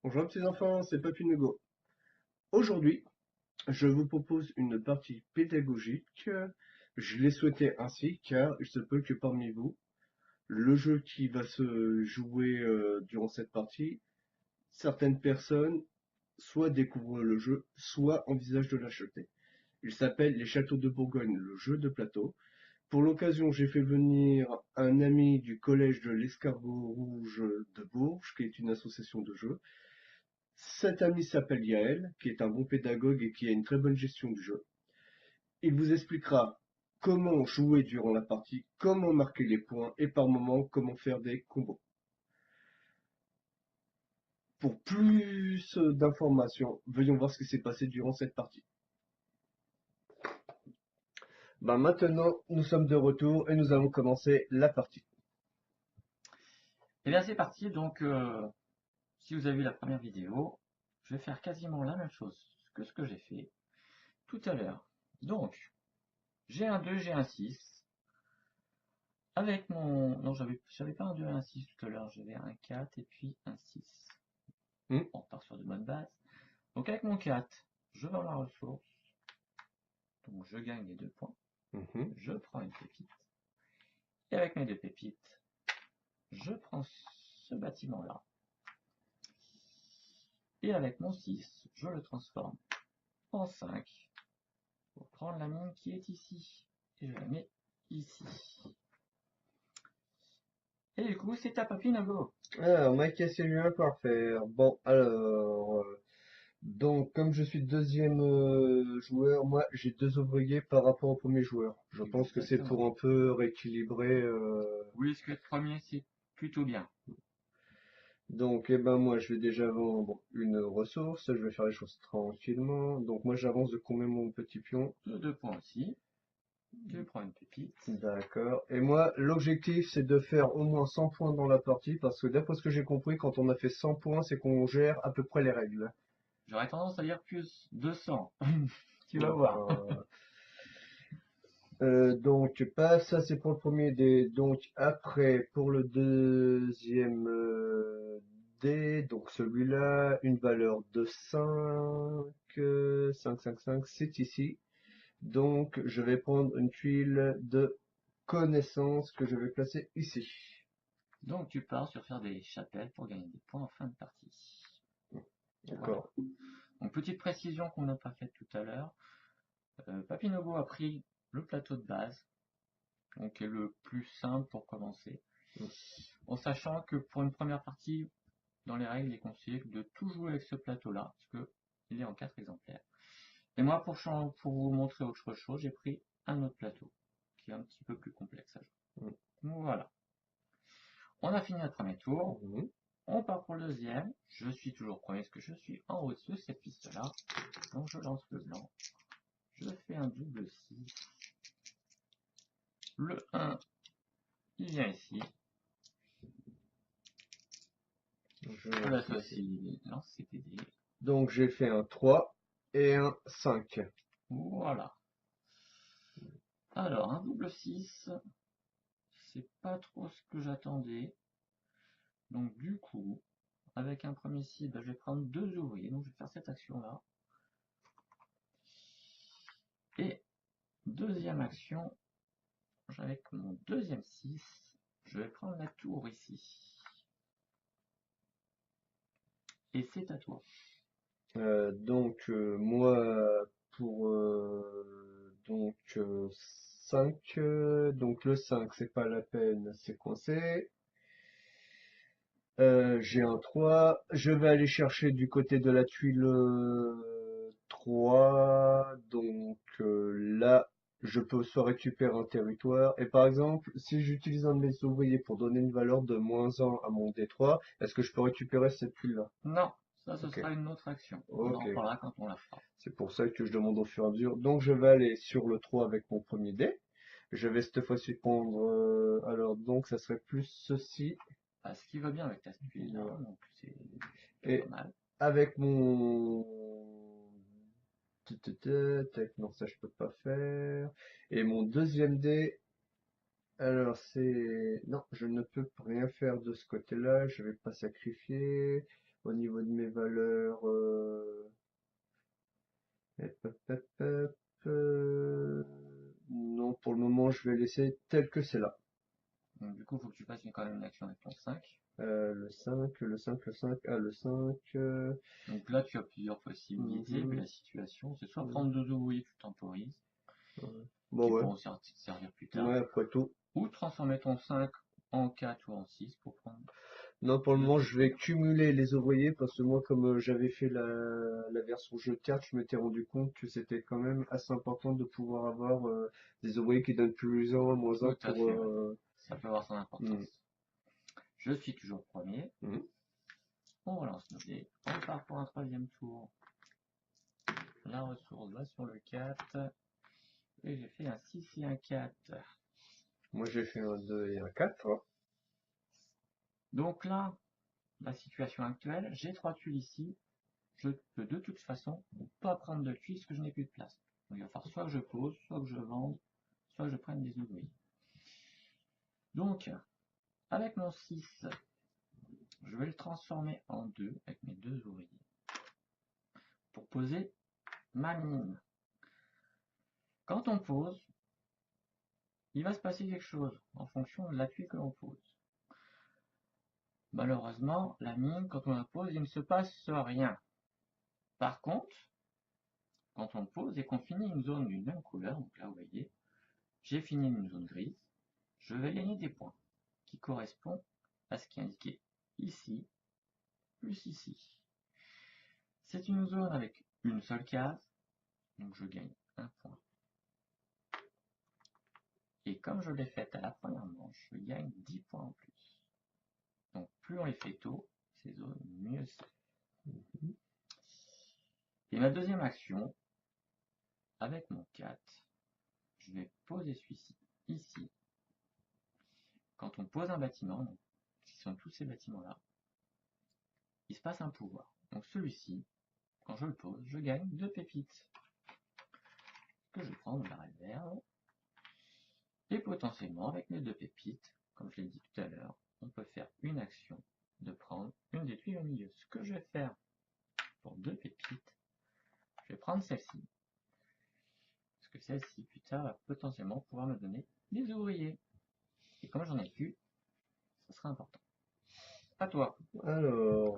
Bonjour petits enfants, c'est Papy Nego. Aujourd'hui, je vous propose une partie pédagogique. Je l'ai souhaité ainsi car il se peut que parmi vous, le jeu qui va se jouer durant cette partie, certaines personnes soit découvrent le jeu, soit envisagent de l'acheter. Il s'appelle Les Châteaux de Bourgogne, le jeu de plateau. Pour l'occasion, j'ai fait venir un ami du collège de l'Escargot Rouge de Bourges, qui est une association de jeux. Cet ami s'appelle Yaël, qui est un bon pédagogue et qui a une très bonne gestion du jeu. Il vous expliquera comment jouer durant la partie, comment marquer les points et par moment comment faire des combos. Pour plus d'informations, veuillons voir ce qui s'est passé durant cette partie. Maintenant, nous sommes de retour et nous allons commencer la partie. Et bien c'est parti, donc si vous avez vu la première vidéo, je vais faire quasiment la même chose que ce que j'ai fait tout à l'heure. Donc, j'ai un 2, j'ai un 6. Avec mon... Non, j'avais pas un 2 et un 6 tout à l'heure, j'avais un 4 et puis un 6. On part sur de bonnes bases. Donc avec mon 4, je vends la ressource. Donc je gagne les 2 points. Je prends une pépite. Et avec mes 2 pépites, je prends ce bâtiment-là. Et avec mon 6, je le transforme en 5 pour prendre la mine qui est ici. Et je la mets ici. Et du coup, c'est à Papy Nego. Alors, ma question est parfaire. Bon, alors, donc, comme je suis deuxième joueur, moi, j'ai 2 ouvriers par rapport au premier joueur. Je pense que c'est pour un peu rééquilibrer. Oui, ce que le premier, c'est plutôt bien. Donc, eh ben, moi, je vais déjà vendre une ressource. Je vais faire les choses tranquillement. Donc, moi, j'avance de combien mon petit pion? De 2 points aussi. Je prends une pépite. D'accord. Et moi, l'objectif, c'est de faire au moins 100 points dans la partie, parce que d'après ce que j'ai compris, quand on a fait 100 points, c'est qu'on gère à peu près les règles. J'aurais tendance à dire plus 200. Tu vas voir. Donc, pas ça, c'est pour le premier dé. Donc, après, pour le deuxième dé, donc celui-là, une valeur de 5, 5, 5, 5, c'est ici. Donc, je vais prendre une tuile de connaissance que je vais placer ici. Donc tu pars sur faire des chapelles pour gagner des points en fin de partie. D'accord. Voilà. Donc petite précision qu'on n'a pas faite tout à l'heure. Papy Nego a pris le plateau de base, donc qui est le plus simple pour commencer. En sachant que pour une première partie, dans les règles, il est conseillé de tout jouer avec ce plateau-là, parce qu'il est en 4 exemplaires. Et moi, pour vous montrer autre chose, j'ai pris un autre plateau, qui est un petit peu plus complexe à jouer. Voilà. On a fini notre premier tour. On part pour le deuxième. Je suis toujours premier parce que je suis en haut de cette piste-là. Donc je lance le blanc. Je fais un double 6. Le 1, il vient ici. Je l'associe. Lance CTD. Donc j'ai fait un 3 et un 5. Voilà. Alors, un double 6. C'est pas trop ce que j'attendais. Donc du coup, avec un premier 6, je vais prendre 2 ouvriers. Donc je vais faire cette action-là. Et deuxième action, avec mon deuxième 6, je vais prendre la tour ici. Et c'est à toi. Donc moi pour donc 5, donc le 5 c'est pas la peine, c'est coincé. J'ai un 3, je vais aller chercher du côté de la tuile 3, donc là je peux soit récupérer un territoire. Et par exemple, si j'utilise un de mes ouvriers pour donner une valeur de -1 à mon D3, est-ce que je peux récupérer cette ville-là? Non, ça ce Ok, sera une autre action. On en ok. reparlera quand on la fera. C'est pour ça que je demande au fur et à mesure. Donc je vais aller sur le 3 avec mon premier dé. Je vais cette fois-ci prendre... alors donc ça serait plus ceci. Bah, ce qui va bien avec ta tuile, Voilà. hein, donc c'est pas Et mal. avec mon... Tac, non, ça je peux pas faire. Et mon deuxième dé, alors c'est... Non, je ne peux rien faire de ce côté-là. Je vais pas sacrifier. Au niveau de mes valeurs... hop, hop, hop, hop, non, pour le moment, je vais laisser tel que c'est là. Donc, du coup, il faut que tu fasses quand même une action avec ton 5. Le 5, le 5, le 5, ah, le 5. Donc là, tu as plusieurs possibilités, vu Mhm, la situation. C'est soit mhm, prendre 2 ouvriers que tu temporises, ouais. Bon, qui ouais. pourront servir plus tard, Ouais, après tout. ou transformer ton 5 en 4 ou en 6 pour prendre Non, pour le deux moment, je vais territoires. cumuler les ouvriers parce que moi, comme j'avais fait la version jeu de cartes, je m'étais rendu compte que c'était quand même assez important de pouvoir avoir des ouvriers qui donnent plus un, moins un Tout à pour... fait, ouais. Ça peut avoir son hmm, importance. Je suis toujours premier. hmm. On relance nos dés. On part pour un troisième tour. La ressource va sur le 4. Et j'ai fait un 6 et un 4. Moi, j'ai fait un 2 et un 4. Donc là, la situation actuelle, j'ai 3 tuiles ici. Je peux de toute façon pas prendre de tuiles parce que je n'ai plus de place. Donc il va falloir soit que je pose, soit que je vende, soit que je prenne des ouvriers. Donc, avec mon 6, je vais le transformer en 2 avec mes 2 ouvriers pour poser ma mine. Quand on pose, il va se passer quelque chose en fonction de la tuile que l'on pose. Malheureusement, la mine, quand on la pose, il ne se passe rien. Par contre, quand on pose et qu'on finit une zone d'une même couleur, donc là vous voyez, j'ai fini une zone grise, je vais gagner des points qui correspondent à ce qui est indiqué ici, plus ici. C'est une zone avec une seule case, donc je gagne un point. Et comme je l'ai faite à la première manche, je gagne 10 points en plus. Donc plus on les fait tôt, ces zones, mieux c'est. Et ma deuxième action, avec mon 4, je vais poser celui-ci ici. Quand on pose un bâtiment, donc, qui sont tous ces bâtiments-là, il se passe un pouvoir. Donc celui-ci, quand je le pose, je gagne 2 pépites que je prends de la réserve. Et potentiellement, avec mes 2 pépites, comme je l'ai dit tout à l'heure, on peut faire une action de prendre une des tuiles au milieu. Ce que je vais faire pour 2 pépites, je vais prendre celle-ci. Parce que celle-ci, plus tard, va potentiellement pouvoir me donner des ouvriers. Et comme j'en ai plus, ça sera important. À toi. Alors,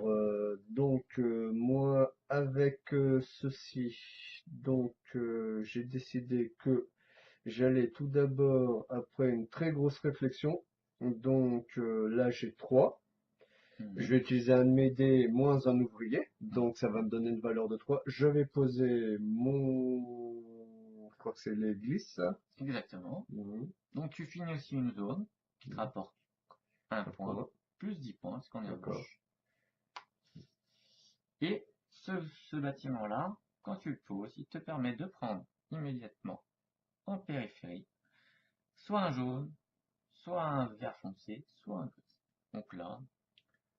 donc moi avec ceci, donc j'ai décidé que j'allais tout d'abord, après une très grosse réflexion, donc là j'ai 3. Je Mhm. vais utiliser un de mes dés moins un ouvrier, donc ça va me donner une valeur de 3. Je vais poser mon... Je crois que c'est l'église. Exactement. Mhm. Donc tu finis aussi une zone qui te rapporte un Un point, point. plus 10 points, parce qu'on est à D'accord. gauche. Et ce bâtiment-là, quand tu le poses, il te permet de prendre immédiatement en périphérie soit un jaune, soit un vert foncé, soit un gris. Donc là,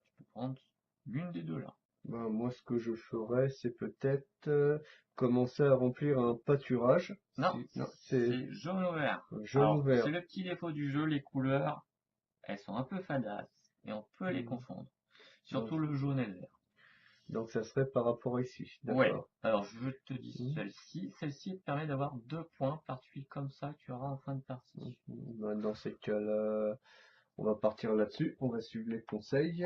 tu peux prendre l'une des deux là. Ben, moi, ce que je ferais, c'est peut-être commencer à remplir un pâturage. Non, Non, c'est c'est jaune ou vert. jaune ou Alors, vert. c'est le petit défaut du jeu, les couleurs, elles sont un peu fadasses et on peut les Hmm. confondre. Donc, Surtout le jaune et le vert. donc ça serait par rapport à ici. Ouais, D'accord. alors je te dis Hmm. celle-ci. Celle-ci te permet d'avoir 2 points par tuile comme ça que tu auras en fin de partie. Ben, dans ces cas-là, on va partir là-dessus. On va suivre les conseils.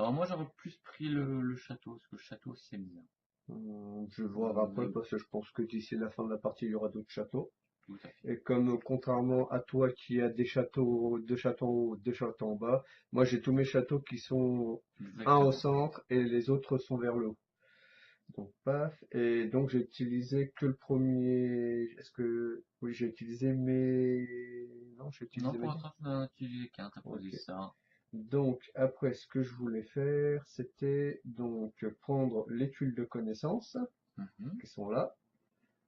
Alors moi j'aurais plus pris le château, parce que le château c'est bien. Je vais voir après Mais parce que je pense que d'ici la fin de la partie, il y aura d'autres châteaux. tout à fait. Et comme contrairement à toi qui a des châteaux, 2 châteaux en haut, 2 châteaux en bas, moi j'ai tous mes châteaux qui sont un au Exactement. centre et les autres sont vers le haut. Donc, paf. Et donc, j'ai utilisé que le premier. Est-ce que. Oui, j'ai utilisé mes. Non, j'ai Non, utilisé pour mes dés. l'instant, tu n'as utilisé qu'un, t'as posé Ok. ça. Donc, après, ce que je voulais faire, c'était donc prendre les tuiles de connaissances Mhm. qui sont là.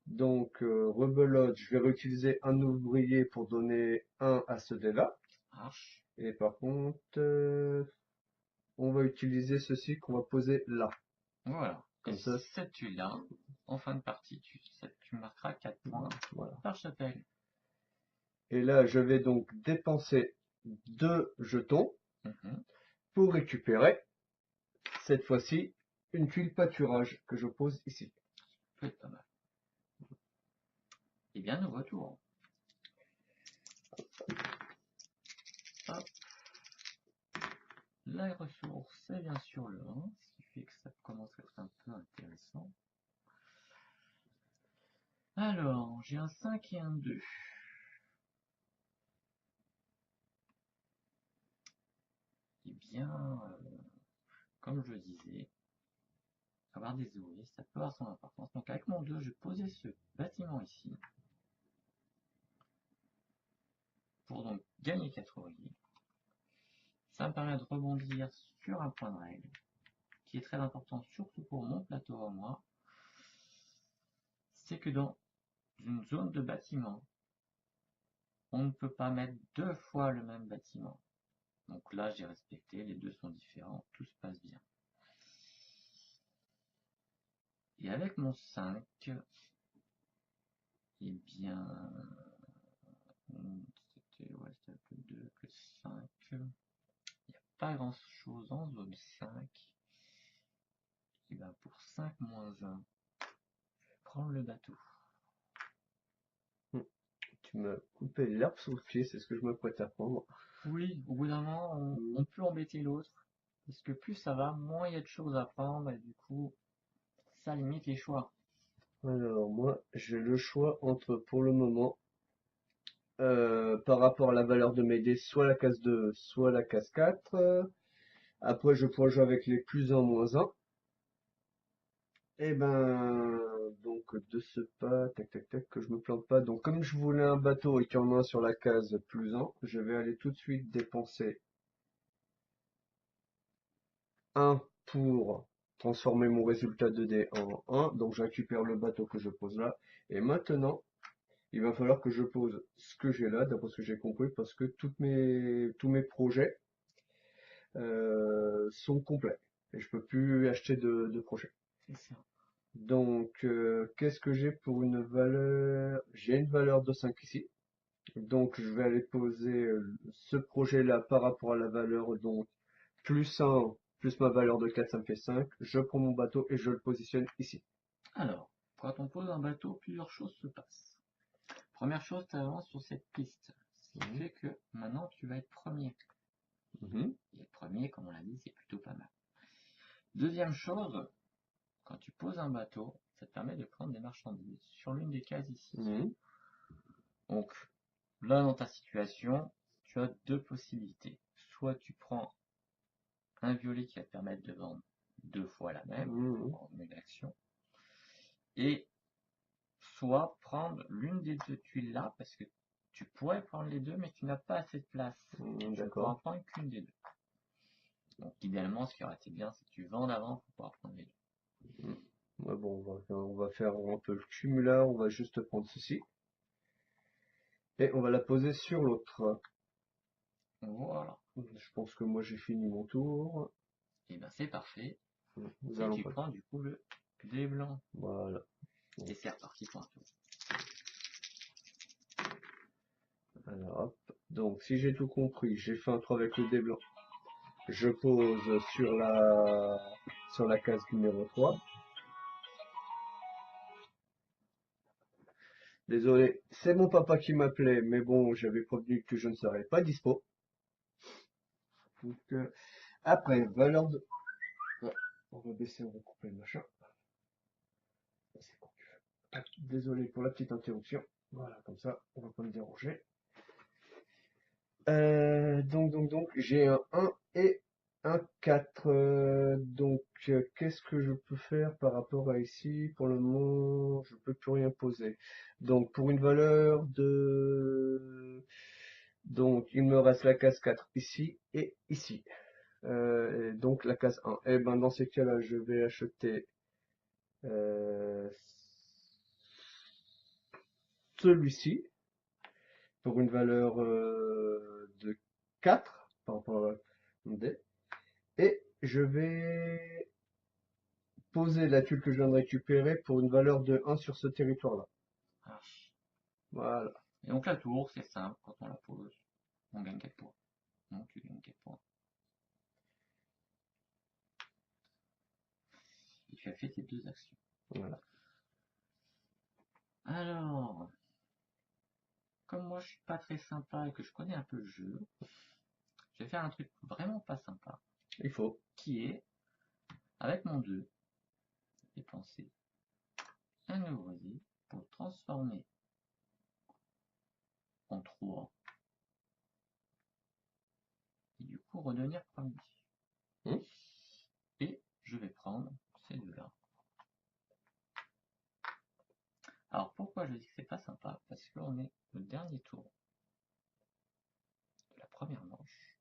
Donc, rebelote, je vais réutiliser un ouvrier pour donner un à ce dé-là. Marche. Et par contre, on va utiliser ceci qu'on va poser là. Voilà. Et Comme ça, cette tuile-là, en fin de partie, tu marqueras 4 points voilà. par chapelle. Et là, je vais donc dépenser 2 jetons Mhm. pour récupérer, cette fois-ci, une tuile pâturage que je pose ici. Peut être pas mal. Et bien, nouveau tour. Hop. La ressource, c'est bien sûr le 1, ce qui fait que ça commence à être un peu intéressant. Alors, j'ai un 5 et un 2. Eh bien, comme je le disais, avoir des ouvriers, ça peut avoir son importance. Donc avec mon 2, je posais ce bâtiment ici, pour donc gagner 4 ouvriers. Ça me permet de rebondir sur un point de règle, qui est très important surtout pour mon plateau à moi. C'est que dans une zone de bâtiment, on ne peut pas mettre 2 fois le même bâtiment. Donc là, j'ai respecté, les deux sont différents, tout se passe bien. Et avec mon 5, eh bien, c'était ouais, un peu 2 que 5. Il n'y a pas grand chose en zone 5. Et bien pour 5 moins 1, je vais prendre le bateau. Tu m'as coupé l'herbe sous le pied, c'est ce que je me prête à prendre. Oui, au bout d'un moment, on peut embêter l'autre. Parce que plus ça va, moins il y a de choses à prendre. Et du coup, ça limite les choix. Alors, moi, j'ai le choix entre, pour le moment, par rapport à la valeur de mes dés, soit la case 2, soit la case 4. Après, je pourrais jouer avec les plus 1, moins 1. Et ben, donc, de ce pas, tac, tac, tac, que je me plante pas. Donc, comme je voulais un bateau et qu'il y en a un sur la case plus 1, je vais aller tout de suite dépenser 1 pour transformer mon résultat de dés en 1. Donc, je récupère le bateau que je pose là. Et maintenant, il va falloir que je pose ce que j'ai là, d'après ce que j'ai compris, parce que tous mes projets sont complets. Et je peux plus acheter de projets. C'est ça. Donc, qu'est-ce que j'ai pour une valeur? J'ai une valeur de 5 ici. Donc, je vais aller poser ce projet-là par rapport à la valeur, donc, plus 1, plus ma valeur de 4, ça me fait 5. Je prends mon bateau et je le positionne ici. Alors, quand on pose un bateau, plusieurs choses se passent. Première chose, tu avances sur cette piste. Ce qui Mhm. fait que maintenant, tu vas être premier. Mhm. Et être premier, comme on l'a dit, c'est plutôt pas mal. Deuxième chose, quand tu poses un bateau, ça te permet de prendre des marchandises sur l'une des cases ici. Mhm. Donc, là, dans ta situation, tu as deux possibilités. Soit tu prends un violet qui va te permettre de vendre 2 fois la même, Mhm. en une action, et soit prendre l'une des deux tuiles là, parce que tu pourrais prendre les deux, mais tu n'as pas assez de place. Mhm. Tu ne pourras D'accord. prendre qu'une des deux. Donc, idéalement, ce qui aurait été bien, c'est que tu vendes avant pour pouvoir prendre les deux. Mhm. Ouais, bon, on va faire un peu le cumulard, on va juste prendre ceci. Et on va la poser sur l'autre. Voilà. Je pense que moi j'ai fini mon tour. Et bien, c'est parfait. Nous Et allons tu pas. prends du coup le dé blanc. Voilà. Et c'est reparti pour un tour. Alors, hop. Donc, si j'ai tout compris, j'ai fait un trou avec le dé blanc. Je pose sur la case numéro 3. Désolé, c'est mon papa qui m'appelait, mais bon, j'avais prévenu que je ne serais pas dispo. Donc, après, valeur de... Ouais, on va baisser, on va couper le machin. C'est con. Ah, désolé pour la petite interruption. Voilà, comme ça, on va pas me déranger. Donc, j'ai un 1 et un 4. Donc, qu'est-ce que je peux faire par rapport à ici? Pour le moment, je peux plus rien poser. Donc, pour une valeur de... Donc, il me reste la case 4 ici et ici. Et donc, la case 1. Et ben, dans ces cas-là, je vais acheter euh, celui-ci pour une valeur de 4 par rapport à mon dé. Et je vais poser la tuile que je viens de récupérer pour une valeur de 1 sur ce territoire-là. Ah. Voilà. Et donc la tour, c'est simple, quand on la pose, on gagne 4 points. Donc tu gagnes 4 points. Et tu as fait tes 2 actions. Voilà. Alors, comme moi je suis pas très sympa et que je connais un peu le jeu, je vais faire un truc vraiment pas sympa, Il faut. qui est, avec mon 2, dépenser un nouveau dé pour le transformer en 3 et du coup redevenir premier. Hum, Et je vais prendre ces deux-là. Alors pourquoi je dis que c'est pas sympa? Parce qu'on est au dernier tour de la première manche.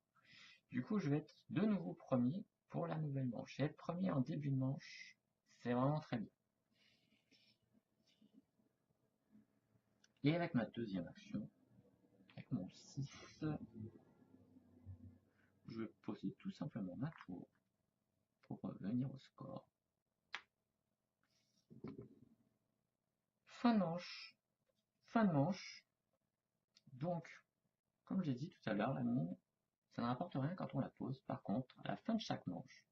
Du coup, je vais être de nouveau premier pour la nouvelle manche. Et être premier en début de manche, c'est vraiment très bien. Et avec ma deuxième action, avec mon 6, je vais poser tout simplement ma tour pour revenir au score. Fin de manche. Fin de manche. Donc, comme j'ai dit tout à l'heure, la mine, ça ne rapporte rien quand on la pose. Par contre, à la fin de chaque manche,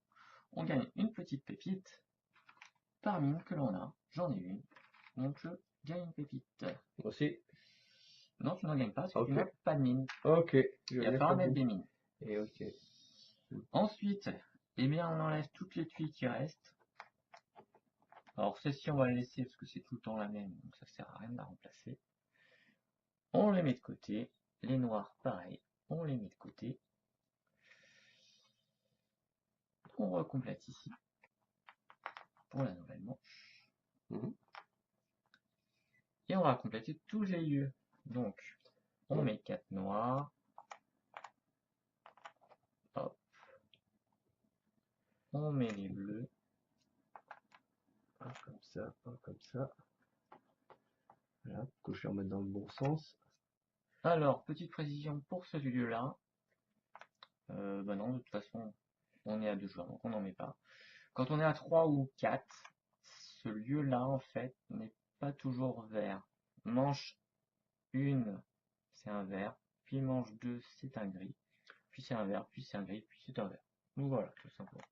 on gagne une petite pépite par mine que l'on a. J'en ai une. Donc je gagne une pépite. Moi aussi. Non, tu n'en gagnes pas parce que tu Ok. n'as pas de mine. Ok. Il va falloir mettre des mines. Et ok. Ensuite, eh bien, on enlève toutes les tuiles qui restent. Alors celle-ci, on va la laisser parce que c'est tout le temps la même, donc ça sert à rien de la remplacer. On les met de côté. Les noirs, pareil, on les met de côté. On recomplète ici pour la nouvelle manche. Mhm. Et on va compléter tous les lieux. Donc, on met 4 noirs. Hop. On met les bleus. Un comme ça, un comme ça. Voilà, pour que je les remette dans le bon sens. Alors, petite précision pour ce lieu-là. Bah non, de toute façon, on est à 2 joueurs, donc on n'en met pas. Quand on est à 3 ou 4, ce lieu-là, en fait, n'est pas toujours vert. Manche 1, c'est un vert, puis manche 2, c'est un gris, puis c'est un vert, puis c'est un gris, puis c'est un vert. Donc voilà, tout simplement.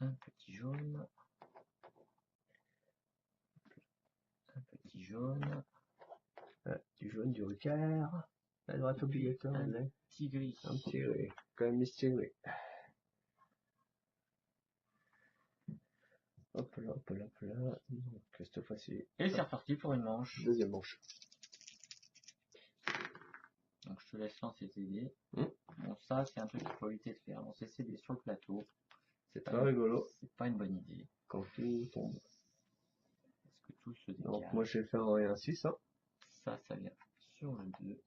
Un petit jaune, un petit jaune, Du jaune, du recard. La droite et puis obligatoire, un là. petit gris. Un petit gris. Quand même mystique. Hop là, hop là, hop là. Donc, cette fois-ci. Et c'est reparti pour une manche. Deuxième manche. Donc je te laisse lancer tes dés. Hum, Bon, ça, c'est un truc qu'il faut éviter de faire. Lancer ses dés sur le plateau, C'est très rigolo c'est pas une bonne idée. quand tout tombe. Parce que tout se Donc, dégage. moi, j'ai fait un et un 6. Hein. Ça vient sur le 2.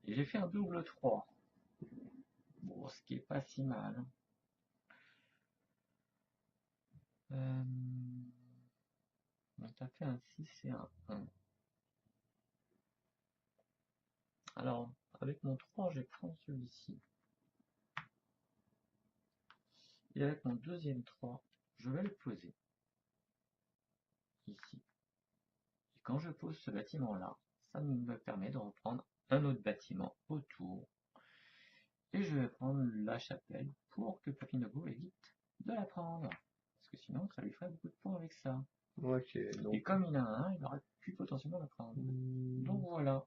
Et j'ai fait un double 3. Bon, ce qui est pas si mal. Donc t'as fait un 6 et un 1. Alors, avec mon 3, je vais prendre celui-ci. Et avec mon deuxième 3, je vais le poser ici. Et quand je pose ce bâtiment-là, ça me permet de reprendre un autre bâtiment autour. Et je vais prendre la chapelle pour que Papinogo évite de la prendre. Parce que sinon, ça lui ferait beaucoup de points avec ça. Ok, donc. Et comme il a un, il aurait pu potentiellement la prendre. Donc voilà.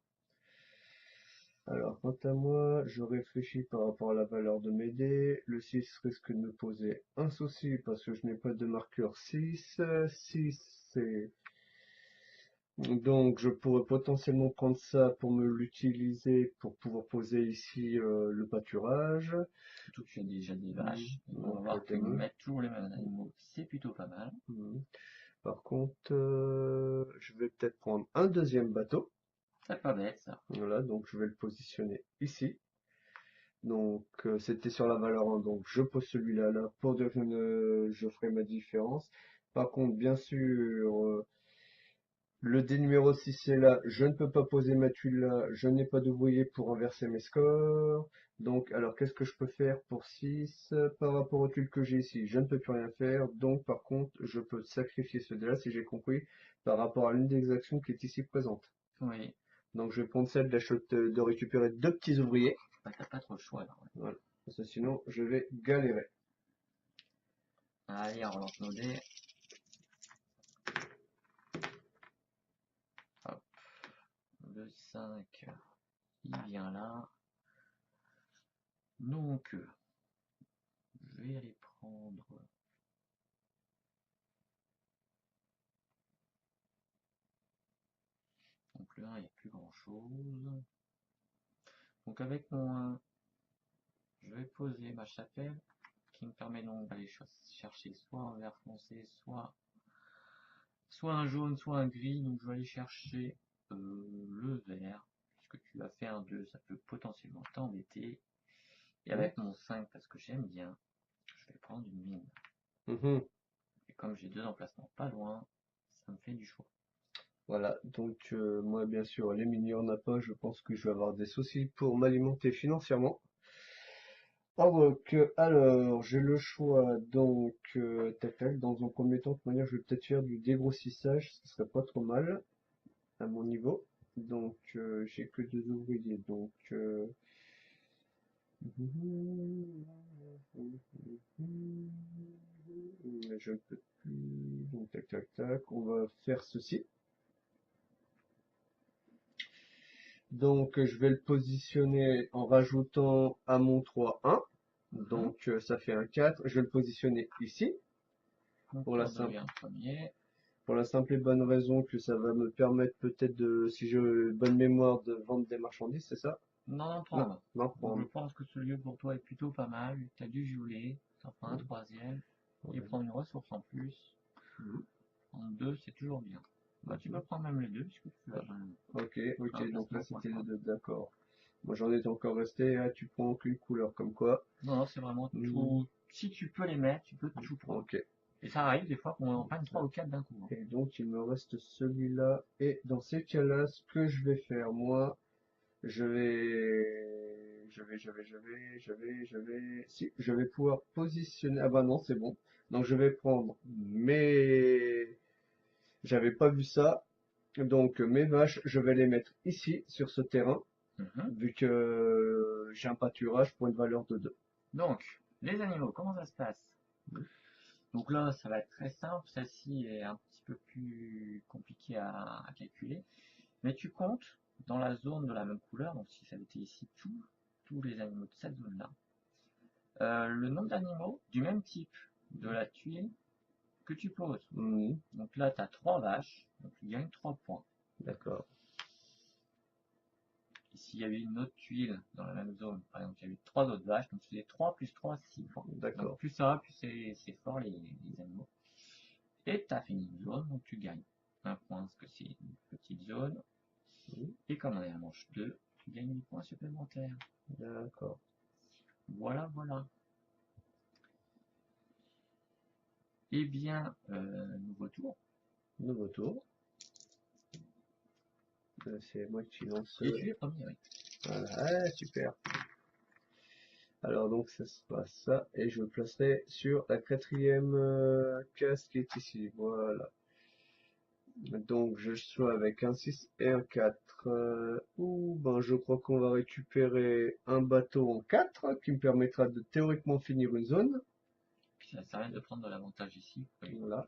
Alors, quant à moi, je réfléchis par rapport à la valeur de mes dés. Le 6 risque de me poser un souci parce que je n'ai pas de marqueur 6. 6, c'est Donc, je pourrais potentiellement prendre ça pour me l'utiliser pour pouvoir poser ici le pâturage. Surtout que tu as déjà des vaches. Et on va Donc, voir que mettre toujours les mêmes animaux, c'est plutôt pas mal. par contre, je vais peut-être prendre un deuxième bateau. C'est pas bête ça. Voilà, donc je vais le positionner ici. Donc, c'était sur la valeur 1, donc je pose celui-là là pour dire que je ferai ma différence. Par contre, bien sûr, le dé numéro 6 est là, je ne peux pas poser ma tuile là, je n'ai pas d'ouvrier pour inverser mes scores. Donc, alors qu'est-ce que je peux faire pour 6 par rapport aux tuiles que j'ai ici? Je ne peux plus rien faire, donc par contre, je peux sacrifier ce dé-là, si j'ai compris, par rapport à l'une des actions qui est ici présente. Oui. Donc, je vais prendre celle de récupérer 2 petits ouvriers. Bah, t'as pas trop le choix là. Ouais. Voilà. Parce que sinon, je vais galérer. Allez, on relance nos dés. Hop. Le 5, il vient là. Donc, je vais aller prendre. Donc là, il n'y a plus grand chose. Donc avec mon 1, je vais poser ma chapelle qui me permet donc d'aller chercher soit un vert foncé, soit un jaune, soit un gris. Donc je vais aller chercher le vert. Puisque tu as fait un 2, ça peut potentiellement t'embêter. Et avec mon 5, parce que j'aime bien, je vais prendre une mine. Et comme j'ai 2 emplacements pas loin, ça me fait du choix. Voilà, donc moi bien sûr les mini on n'a pas, je pense que je vais avoir des soucis pour m'alimenter financièrement. Alors j'ai le choix donc tac tac, dans un premier temps de toute manière je vais peut-être faire du dégrossissage, ce serait pas trop mal à mon niveau. Donc j'ai que 2 ouvriers, donc je ne peux plus, donc tac tac tac, on va faire ceci. Donc je vais le positionner en rajoutant à mon 3 1. Donc ça fait un 4. Je vais le positionner ici. Pour la simple et bonne raison que ça va me permettre peut-être de, si j'ai bonne mémoire, de vendre des marchandises, c'est ça? Non, prendre. Non, Donc, prendre. je pense que ce lieu pour toi est plutôt pas mal. Tu as du violet, ça fera un troisième. Tu prends une ressource en plus. En 2, c'est toujours bien. Bah, tu peux prendre même les deux puisque tu as Ok, donc là c'était les deux, d'accord. Moi j'en étais encore resté, ah, tu prends aucune couleur, comme quoi. Non, c'est vraiment tout. Si tu peux les mettre, tu peux tout prendre. Ok. Et ça arrive des fois qu'on en prenne 3 ou 4 d'un coup. Et donc il me reste celui-là. Et dans ces cas-là, ce que je vais faire, moi, si, je vais pouvoir positionner. Ah bah non, c'est bon. Donc je vais prendre mes. J'avais pas vu ça. Donc mes vaches, je vais les mettre ici, sur ce terrain, vu que j'ai un pâturage pour une valeur de 2. Donc, les animaux, comment ça se passe? Donc là, ça va être très simple. Celle-ci est un petit peu plus compliquée à calculer. Mais tu comptes dans la zone de la même couleur, donc si ça était ici tous les animaux de cette zone-là, le nombre d'animaux du même type de la tuile que tu poses. Donc là, tu as 3 vaches, donc tu gagnes 3 points. D'accord. Et s'il y avait une autre tuile dans la même zone, par exemple, il y avait 3 autres vaches, donc tu faisais 3 plus 3, 6 points. D'accord. Donc plus ça va, plus c'est fort les animaux. Et tu as fini une zone, donc tu gagnes 1 point parce que c'est une petite zone. Et comme on est à manche 2, tu gagnes des points supplémentaires. D'accord. Voilà, voilà. Eh bien, nouveau tour. Nouveau tour. C'est moi qui lance. Et tu es premier, oui. Voilà, ah, super. Alors donc ça sera ça et je le placerai sur la 4e case qui est ici. Voilà. Donc je suis avec un 6 et un 4. Ben, je crois qu'on va récupérer un bateau en 4 qui me permettra de théoriquement finir une zone. Puis ça sert à rien de prendre de l'avantage ici. Voilà.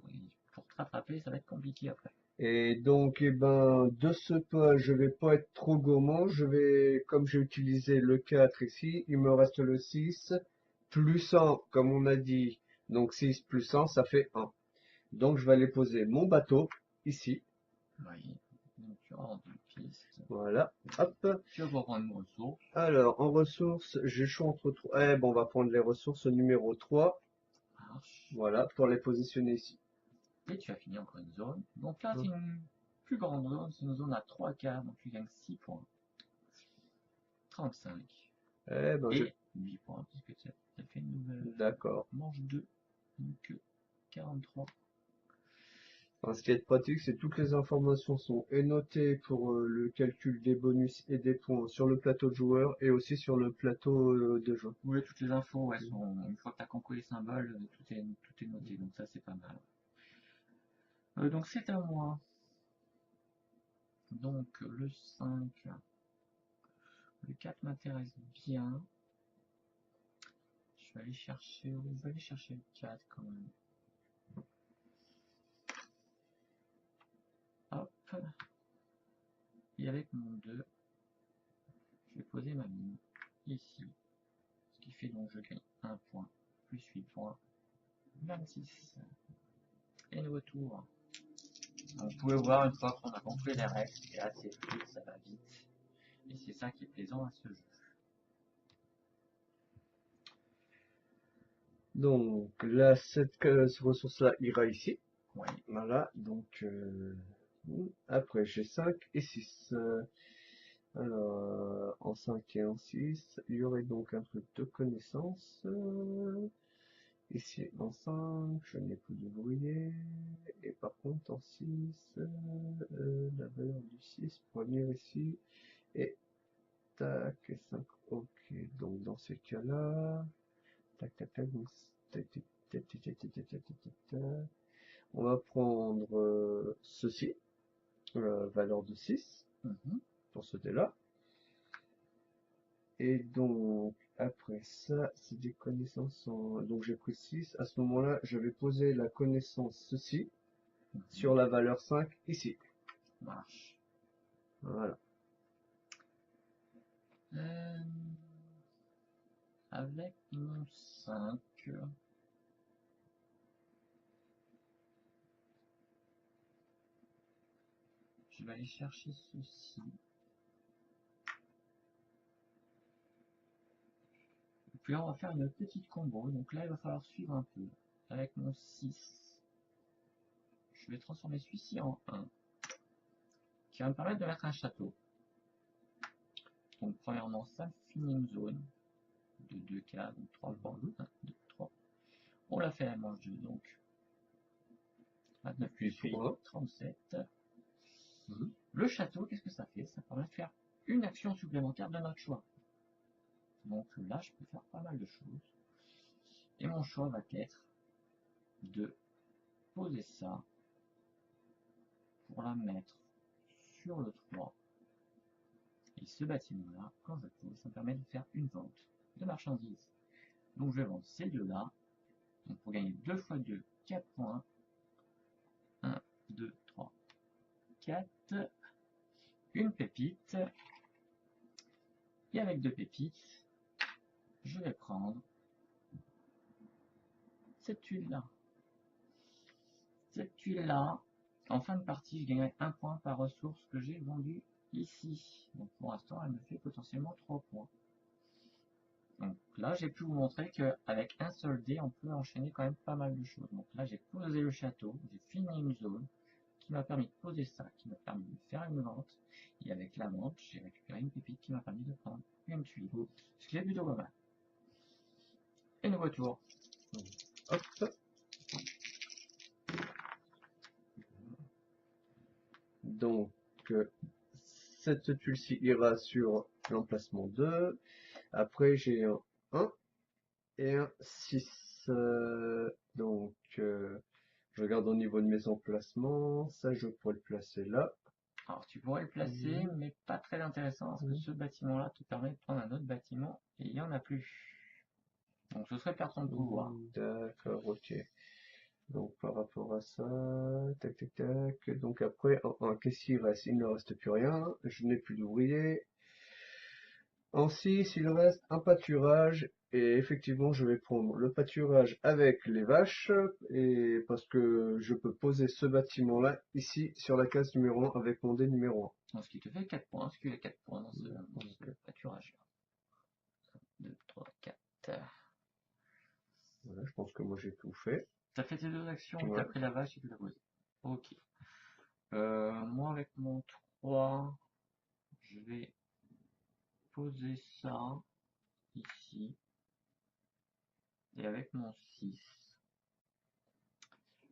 Pour te rattraper, ça va être compliqué après. Et donc, eh ben, de ce pas, je vais pas être trop gourmand. Je vais, comme j'ai utilisé le 4 ici, il me reste le 6 plus 1, comme on a dit. Donc 6 plus 1, ça fait 1. Donc je vais aller poser mon bateau ici. Oui. Donc tu rentres une piste. Voilà, hop. Tu vas pouvoir prendre une ressource. Alors, en ressources, j'ai le choix entre trois. Eh bon, on va prendre les ressources numéro 3. Marche. Voilà, pour les positionner ici. Et tu as fini encore une zone. Donc là, Hum. c'est une plus grande zone. C'est une zone à 3 quarts. Donc tu gagnes 6 points. 35. Eh ben, Et 8 points. Puisque tu as fait une nouvelle d'accord. manche 2. Donc 43. Alors, ce qui est pratique, c'est que toutes les informations sont notées pour le calcul des bonus et des points sur le plateau de joueur et aussi sur le plateau de jeu. Oui, toutes les infos, ouais, sont, une fois que tu as compris les symboles, tout est noté. Donc ça, c'est pas mal. Donc c'est à moi. Donc le 5. Le 4 m'intéresse bien. Je vais aller chercher le 4 quand même. Hop. Et avec mon 2, je vais poser ma mine ici. Ce qui fait donc je gagne 1 point, plus 8 points, 26. Et nouveau tour. Donc, vous pouvez voir, une fois qu'on a compris les règles, c'est assez fluide, ça va vite. Et c'est ça qui est plaisant à ce jeu. Donc là, cette ressource-là ira ici. Ouais. Voilà, donc après j'ai 5 et 6. Alors, en 5 et en 6, il y aurait donc un truc de connaissance. Ici, en 5, je n'ai plus d'ouvrier. Et par contre, en 6, la valeur du 6 pour venir ici. Et tac, et 5. Ok, donc dans ces cas-là, tac, tac, tac, donc, tac, tac, tac, tac, tac, tac, tac, tac, tac, tac. On va prendre ceci, valeur de 6, pour ce dé-là. Et donc, après ça, c'est des connaissances en... Donc j'ai pris 6. À ce moment-là, je vais poser la connaissance ceci sur la valeur 5 ici. Marche. Voilà. Avec mon 5, je vais aller chercher ceci. Et puis là, on va faire une petite combo. Donc là, il va falloir suivre un peu. Avec mon 6, je vais transformer celui-ci en 1, qui va me permettre de mettre un château. Donc premièrement, ça finit une zone de 2K, donc 3 points. 1, 2, 3. On l'a fait à la manche 2, donc 29 plus 8, 37. Le château, qu'est-ce que ça fait? Ça permet de faire une action supplémentaire de notre choix. Donc là, je peux faire pas mal de choses. Et mon choix va être de poser ça pour la mettre sur le 3. Et ce bâtiment-là, quand je pose, ça me permet de faire une vente de marchandises. Donc je vais vendre ces deux-là. Donc pour gagner 2 fois 2, 4 points. 1, 2, 3, 4. Une pépite. Et avec 2 pépites, je vais prendre cette tuile-là. Cette tuile-là, en fin de partie, je gagnerai 1 point par ressource que j'ai vendue ici. Donc pour l'instant, elle me fait potentiellement 3 points. Donc là, j'ai pu vous montrer qu'avec un seul dé, on peut enchaîner quand même pas mal de choses. Donc là, j'ai posé le château, j'ai fini une zone qui m'a permis de poser ça, qui m'a permis de faire une vente. Et avec la vente, j'ai récupéré une pépite qui m'a permis de prendre une tuile. Ce qui est plutôt pas mal. Et nouveau tour. Hop. Donc, cette tuile-ci ira sur l'emplacement 2. Après, j'ai un 1 et un 6. Donc, je regarde au niveau de mes emplacements. Ça, je pourrais le placer là. Alors tu pourrais le placer, mais pas très intéressant, parce que ce bâtiment-là te permet de prendre un autre bâtiment, et il n'y en a plus. Donc ce serait perdre son pouvoir. D'accord, ok. Donc par rapport à ça, tac tac tac. Donc après, qu'est-ce qu'il reste? Il ne reste plus rien. Je n'ai plus d'ouvriers. En 6, il reste un pâturage Et effectivement, je vais prendre le pâturage avec les vaches, et parce que je peux poser ce bâtiment-là ici sur la case numéro 1 avec mon dé numéro Donc, ce qui te fait 4 points, parce qu'il y a 4 points dans ce pâturage-là. 2, 3, 4. Voilà, je pense que moi j'ai tout fait. T'as fait tes 2 actions, Ouais. t'as pris la vache et tu l'as posée. Ok. Moi, avec mon 3, je vais poser ça ici. Et avec mon 6,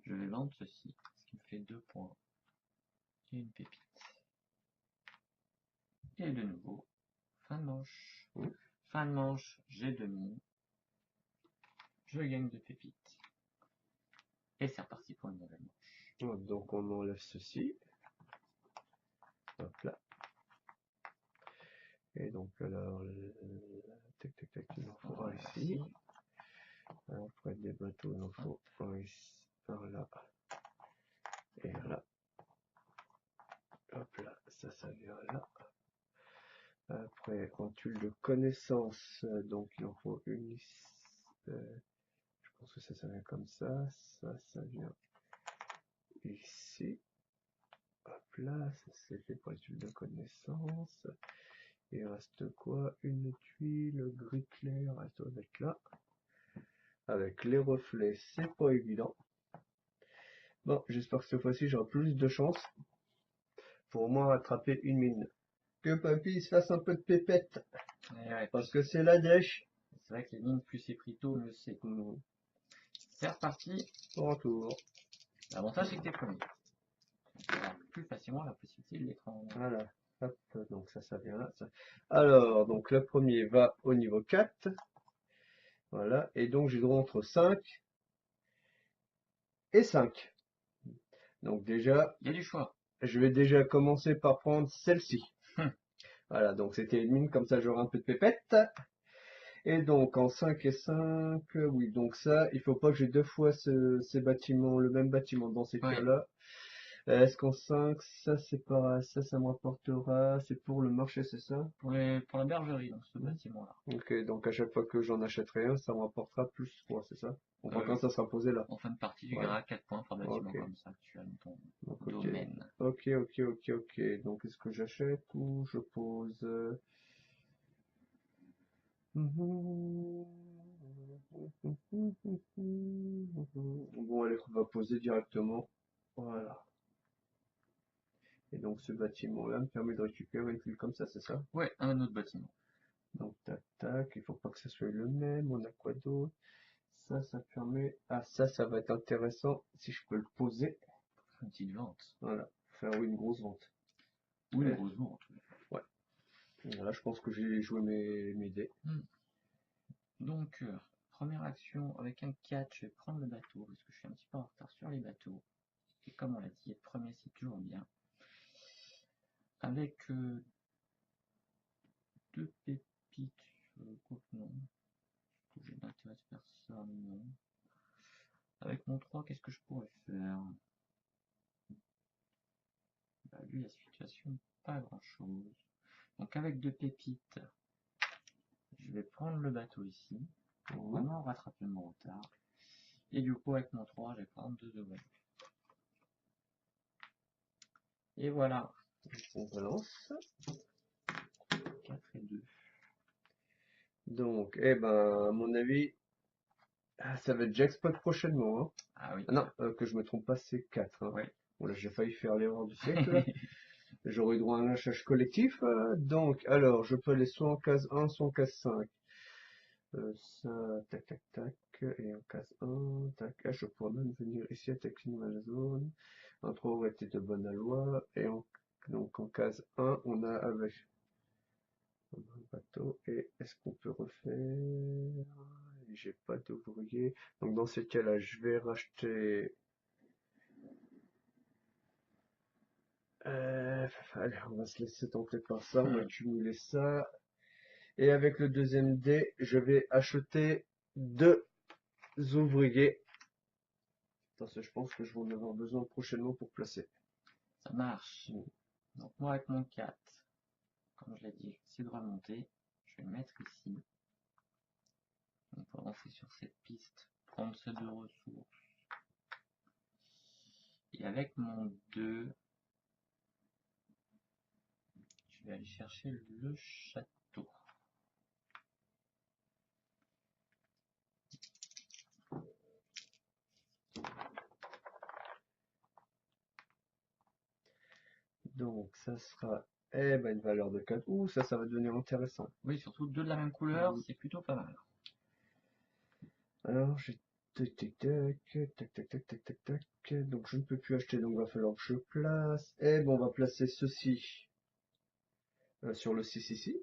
je vais vendre ceci, ce qui me fait 2 points et une pépite. Et de nouveau, fin de manche. Mm. Fin de manche, j'ai demi. Je gagne 2 pépites. Et c'est reparti pour une nouvelle manche. Donc on enlève ceci. Hop là. Et donc alors, tac tac tac, il en faut un ici. Après des bateaux, il en faut un ici, par là. Et là. Hop là, ça vient là. Après, en tuile de connaissance, donc il en faut une ici. Je pense que ça vient comme ça. Ça vient ici. Hop là, ça c'est fait pour les tuiles de connaissance. Il reste quoi? Une tuile gris clair, elle doit être là. Avec les reflets, c'est pas évident. Bon, j'espère que cette fois-ci j'aurai plus de chance pour au moins rattraper une mine. Que papy se fasse un peu de pépette, Ouais, parce que c'est la dèche. c'est vrai que les lignes, plus c'est pris tôt, mieux c'est. C'est reparti. Au retour. L'avantage, c'est que t'es premier. Tu auras plus facilement la possibilité de les prendre. Voilà. Hop, donc ça vient là. Ça. Alors, donc le premier va au niveau 4. Voilà. Et donc j'ai droit entre 5 et 5. Donc déjà, Il y a du choix. je vais déjà commencer par prendre celle-ci. Hum. Voilà, donc c'était une mine, comme ça j'aurai un peu de pépette. Et donc en 5 et 5, oui, donc ça, il faut pas que j'ai deux fois ces bâtiments, le même bâtiment dans ces Ouais. cas-là. Est-ce qu'en 5, ça c'est pas, ça me rapportera, c'est pour le marché, c'est ça? Pour la bergerie, dans ce bâtiment-là. Ok, donc à chaque fois que j'en achèterai un, ça me rapportera plus 3, c'est ça? Enfin, quand Oui. ça sera posé là. En fin de partie, tu Voilà. gagneras 4 points par bâtiment Ok. comme ça que tu as dans ton Donc, ok. domaine. Ok, ok, ok, ok. Donc, est-ce que j'achète ou je pose? Bon, allez, on va poser directement. Voilà. Et donc, ce bâtiment-là me permet de récupérer une pile comme ça, c'est ça? Ouais, un autre bâtiment. Donc, tac, tac. Il faut pas que ce soit le même. On a quoi d'autre? Ça permet. Ah, ça va être intéressant si je peux le poser. Une petite vente. Voilà. Faire une grosse vente. Ou une Ouais. grosse vente. Ouais. Voilà, je pense que j'ai joué mes dés. Donc, première action, avec un 4, je vais prendre le bateau, parce que je suis un petit peu en retard sur les bateaux. Et comme on l'a dit, être premier, c'est toujours bien. Avec 2 pépites, non. J'ai d'intérêt de faire ça, non. Avec mon 3, qu'est-ce que je pourrais faire? Bah, lui, la situation, pas grand-chose. Donc avec 2 pépites, je vais prendre le bateau ici, pour vraiment rattraper mon retard. Et du coup, avec mon 3, je vais prendre 2 ouvriers. Et voilà. On balance. 4 et 2. Donc, eh ben, à mon avis, ça va être jackpot prochainement. Hein. Ah oui. Ah non, que je me trompe pas, c'est 4. Hein. Ouais. Bon, là, j'ai failli faire l'erreur du siècle. J'aurais eu droit à un lâchage collectif. Donc, alors, je peux aller soit en case 1, soit en case 5. Ça, tac, tac, tac. Et en case 1, tac. Ah, je pourrais même venir ici attaquer ma zone. Un 3 aurait été de bonne loi. Et donc, en case 1, on a avec un bateau. Et est-ce qu'on peut refaire? J'ai pas d'ouvrier. Donc, dans ces cas-là, je vais racheter. Allez, on va se laisser tenter par ça. On va cumuler ça. Et avec le deuxième dé, je vais acheter 2 ouvriers. Parce que je pense que je vais en avoir besoin prochainement pour placer. Ça marche. Donc moi, avec mon 4, comme je l'ai dit, j'essaie de remonter. Je vais le mettre ici. On peut avancer sur cette piste, prendre ces 2 ressources. Et avec mon 2, je vais aller chercher le château. Donc ça sera une valeur de 4. Ouh, ça va devenir intéressant. Oui, surtout 2 de la même couleur, c'est plutôt pas mal. Alors j'ai tac tac tac tac tac tac tac tac tac. Donc je ne peux plus acheter, donc il va falloir que je place. On va placer ceci sur le 6 ici.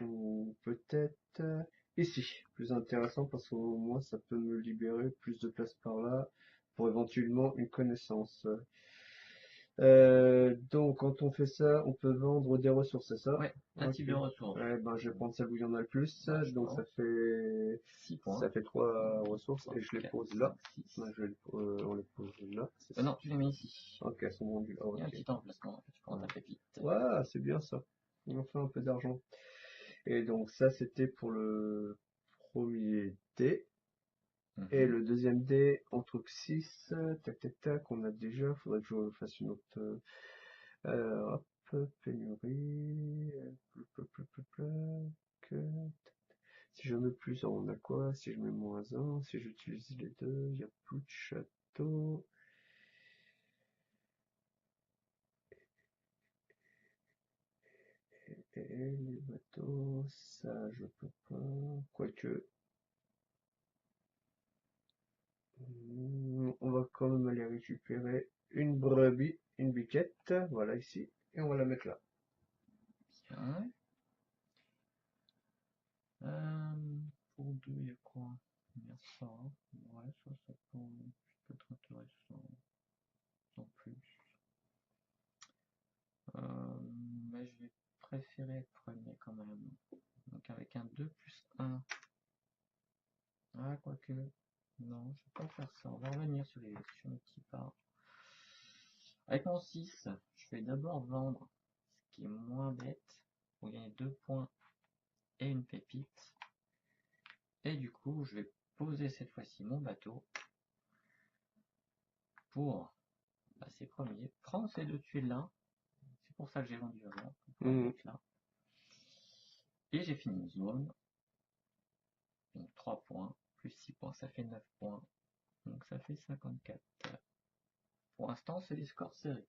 Ou peut-être ici. Plus intéressant parce qu'au moins ça peut me libérer plus de place par là pour éventuellement une connaissance. Donc quand on fait ça, on peut vendre des ressources, c'est ça? Ouais, un type de ressources. Je vais prendre celle où il y en a le plus. Ouais, Donc ça fait 6 points. Ça fait 3 ressources et je les 4, pose là. 5, 6. On les pose là. Non, tu les mets ici. Ok, elles sont vendues. Il y a un petit emplacement, tu prends ta pépite. Ouais, c'est bien ça. On fait un peu d'argent. Et donc ça, c'était pour le premier dé. Et le deuxième dé, en truc 6, tac tac tac, on a déjà, faudrait que je fasse une autre. Hop, pénurie. Si je mets plus, on a quoi? Si je mets moins 1, si j'utilise les deux, il n'y a plus de château. Et les bateaux, ça je peux pas. Quoique. On va quand même aller récupérer une brebis, une biquette, voilà ici, et on va la mettre là. Bien. Pour 2, il y a quoi? Il y a ça. Ouais, ça peut être intéressant. En plus. Mais je vais préférer être premier quand même. Donc avec un 2 plus 1. Ah, quoique. Non, je vais pas faire ça. On va revenir sur mes petits pas. Avec mon 6, je vais d'abord vendre ce qui est moins bête pour gagner 2 points et une pépite. Et du coup, je vais poser cette fois-ci mon bateau pour passer premier, prendre ces 2 tuiles là. C'est pour ça que j'ai vendu avant, pour les mettre là. Et j'ai fini une zone. Donc 3 points, plus 6 points, ça fait 9 points. Donc ça fait 54. Pour l'instant, c'est des scores serrés.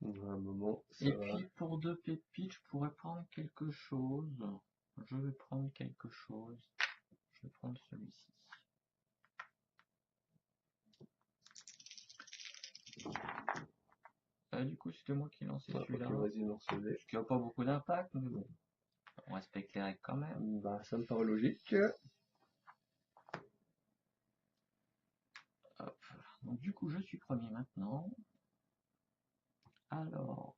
Un moment, et puis pour 2 pépites, je pourrais prendre quelque chose. Je vais prendre quelque chose. Je vais prendre celui-ci. Du coup, c'était moi qui lançais celui-là. Ok, vas-y, lance-le. Ce qui n'a pas beaucoup d'impact, mais bon. On respecte les règles quand même. Bah, ça me paraît logique. Hop. Donc du coup, je suis premier maintenant. Alors,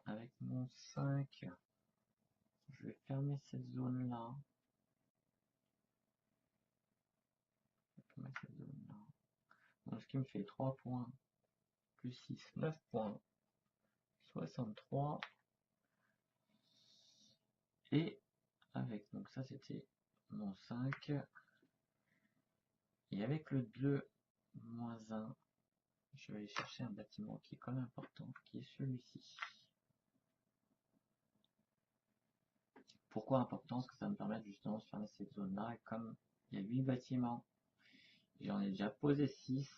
avec mon 5, je vais fermer cette zone-là. Donc, ce qui me fait 3 points, plus 6, 9 points, 63. Et avec, donc ça c'était mon 5. Et avec le 2 moins 1, je vais aller chercher un bâtiment qui est quand même important, qui est celui-ci. Pourquoi important? Parce que ça me permet justement de fermer cette zone-là. Et comme il y a 8 bâtiments, j'en ai déjà posé 6.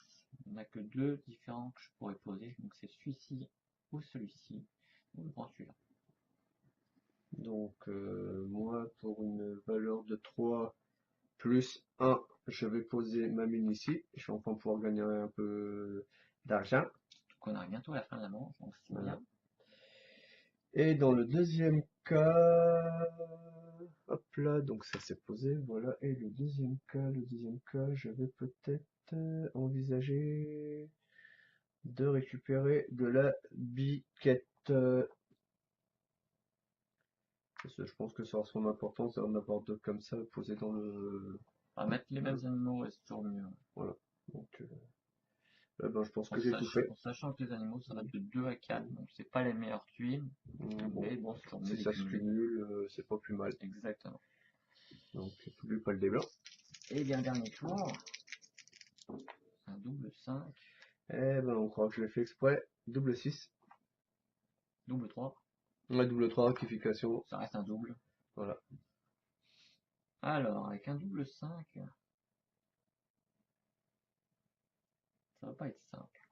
Il n'y en a que 2 différents que je pourrais poser. Donc c'est celui-ci ou celui-ci. Ou je prends celui-là. Donc, moi, pour une valeur de 3 plus 1, je vais poser ma mine ici. Je vais enfin pouvoir gagner un peu d'argent. Donc on arrive bientôt à la fin de la manche, donc c'est bien. Et dans le deuxième cas, hop là, donc ça s'est posé, voilà. Et le deuxième cas, je vais peut-être envisager de récupérer de la biquette. Parce que je pense que ça aura son importance d'en avoir deux comme ça posés dans le. On va mettre les mêmes animaux, c'est toujours mieux. Voilà. Donc Ben, je pense que j'ai tout fait. En sachant que les animaux, ça va de 2 à 4, donc c'est pas les meilleures tuiles, Bon, mais bon, c'est toujours mieux si de ça se cumuler. cumule, c'est pas plus mal. Exactement. Donc, n'oublie pas le dé blanc. Et bien, dernier tour, un double 5, Eh ben, on croit que je l'ai fait exprès. Double 6. double 3, Ouais, double 3, rectification. ça reste un double. Voilà. Alors, avec un double 5, ça va pas être simple.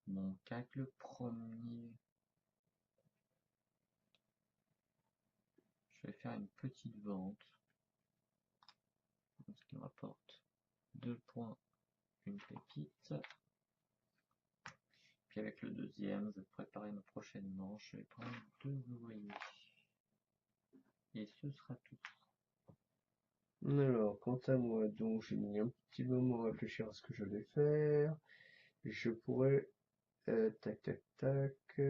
Bon, qu'avec le premier, je vais faire une petite vente, ce qui me rapporte 2 points, une pépite. Puis avec le deuxième, je vais préparer ma prochaine manche, je vais prendre 2 ouvriers. Et ce sera tout. Alors, quant à moi, donc, j'ai mis un petit moment à réfléchir à ce que je vais faire. Je pourrais, tac, tac, tac,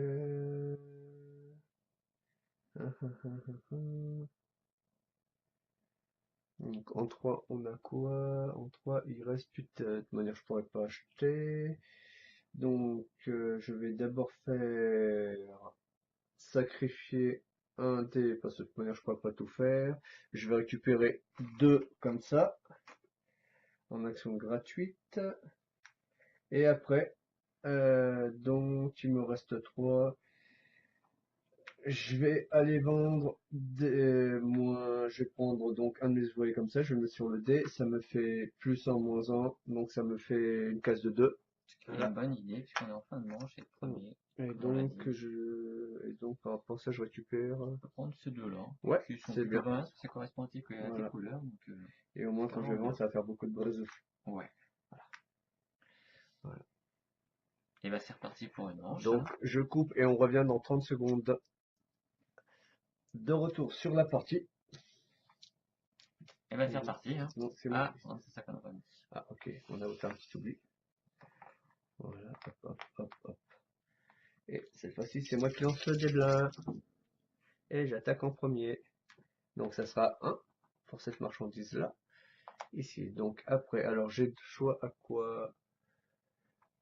Donc, en 3, on a quoi? En 3, il reste plus de tête. De toute manière, je pourrais pas acheter. Donc, je vais d'abord faire sacrifier un dé, parce que de toute manière, je pourrais pas tout faire. Je vais récupérer 2 comme ça, en action gratuite. Et après, donc, il me reste 3. Je vais aller vendre moi, je vais prendre donc un de mes ouvriers comme ça, je le mets sur le dé, ça me fait plus 1, moins 1, donc ça me fait une case de 2. C'est une bonne idée, puisqu'on est en fin de manche, et le premier, Et comme on l'a donc, dit, par rapport à ça, je récupère. on peut prendre ces deux-là, Ouais, qui sont c'est plutôt bien. pas mal, parce que c'est correspondif à tes Voilà. couleurs, donc Et au moins, c'est quand je vais vraiment vendre, bien. ça va faire beaucoup de buzz. Ouais. Voilà. Et bah c'est reparti pour une manche. Donc, je coupe et on revient dans 30 secondes. De retour sur la partie. Et bah c'est reparti. Hein. Non, c'est moi. Non, c'est ça qu'on a pas mis. Ah, ok, on a fait un petit oubli. Voilà, hop, hop, hop, hop. Et cette fois-ci, c'est moi qui lance le dé blanc. Et j'attaque en premier. Donc, ça sera 1 pour cette marchandise-là. Ici, donc après, alors j'ai le choix à quoi?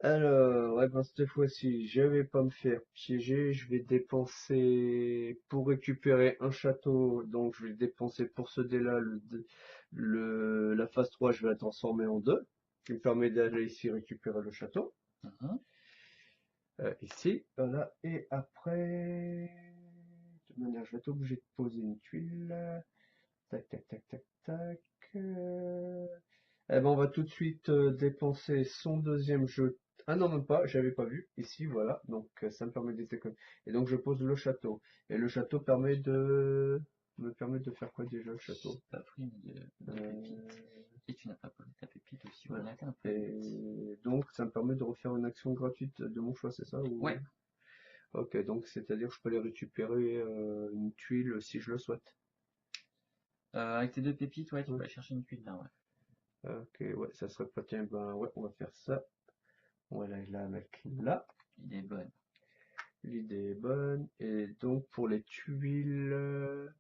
Alors, ouais, ben, cette fois-ci, je vais pas me faire piéger, je vais dépenser pour récupérer un château, donc je vais dépenser pour ce dé-là, la phase 3, je vais la transformer en 2, qui me permet d'aller ici récupérer le château, ici, voilà, et après, de toute manière, je vais être obligé de poser une tuile, tac, tac, tac, tac, tac, eh ben, on va tout de suite dépenser son deuxième jeu. Ah non, même pas, j'avais pas vu. Ici, voilà. Donc, ça me permet de déconner. Et donc, je pose le château. Et le château me permet de faire quoi déjà, le château? T'as pris de pépites. Et tu n'as pas posé ta pépite aussi. Ouais. On a été un peu vite. Et donc, ça me permet de refaire une action gratuite de mon choix, c'est ça Ouais. Ok, donc c'est-à-dire que je peux aller récupérer une tuile si je le souhaite. Avec tes 2 pépites, ouais, tu Ouais. peux aller chercher une tuile là, ouais. Ok, ouais, ça serait pas tiens, ben ouais, on va faire ça. Voilà, je la mettre là. L'idée est bonne. L'idée est bonne. Et donc pour les tuiles,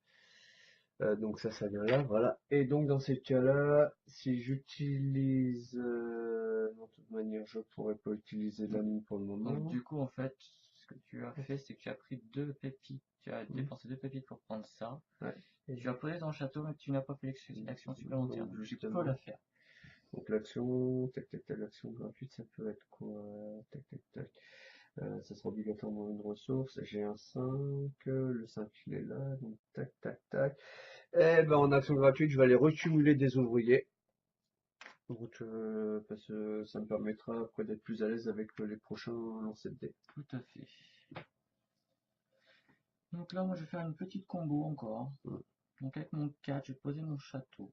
donc ça vient là, voilà. Et donc dans ces cas-là, si j'utilise, de toute manière, je pourrais pas utiliser la mine pour le moment. Donc du coup, en fait, ce que tu as fait, c'est que tu as pris 2 pépites. Tu as dépensé 2 pépites pour prendre ça. Ouais. Tu as posé ton château, mais tu n'as pas fait l'action supplémentaire. Donc, Donc tu justement. peux la faire. Donc l'action, tac tac tac, l'action gratuite, ça peut être quoi? Tac tac tac. Ça sera obligatoirement une ressource. J'ai un 5, le 5 il est là, donc tac tac tac. Et ben en action gratuite, je vais aller recumuler des ouvriers. Donc, parce que ça me permettra après d'être plus à l'aise avec les prochains lancers de dés. Tout à fait. Donc là, moi, je vais faire une petite combo encore. Donc avec mon 4, je vais poser mon château,